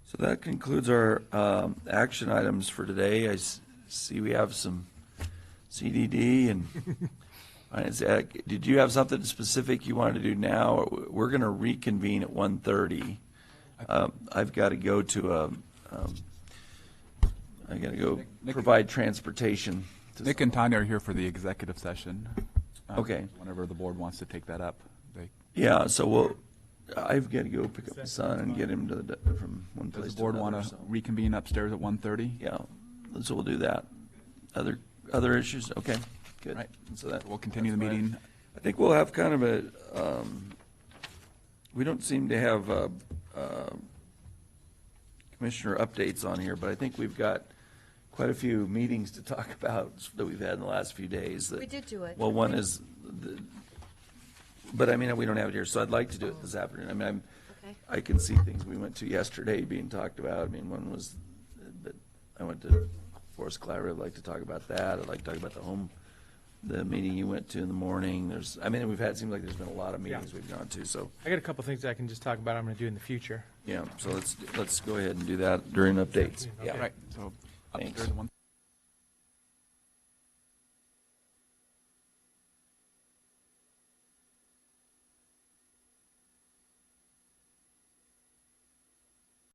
So that concludes our action items for today. See we have some CDD and Finance Act. Did you have something specific you wanted to do now? We're going to reconvene at 1:30. I've got to go to I got to go provide transportation. to Nick and Tanya are here for the executive session. Okay. Whenever the board wants to take that up, they. Yeah, so I've got to go pick up my son and get him from one place Does the to board another. want to so- reconvene upstairs at 1:30? Yeah, so we'll do that. Other issues? Okay, good. Right. So that We'll continue the that's fine. meeting. I think we'll have kind of a, we don't seem to have commissioner updates on here, but I think we've got quite a few meetings to talk about that we've had in the last few days. that- We did do it. Well, one is, but I mean, we don't have it here, so I'd like to do it this afternoon. I mean, Okay. I can see things we went to yesterday being talked about. I mean, one was, but I went to Forest Collaborative, I'd like to talk about that. I'd like to talk about the meeting you went to in the morning. It seems like there's been a lot of meetings we've gone to, so, I got a couple things I can just talk about I'm going to do in the future. yeah, so let's go ahead and do that during updates. Okay. Right, so Thanks. upstairs at 1:30.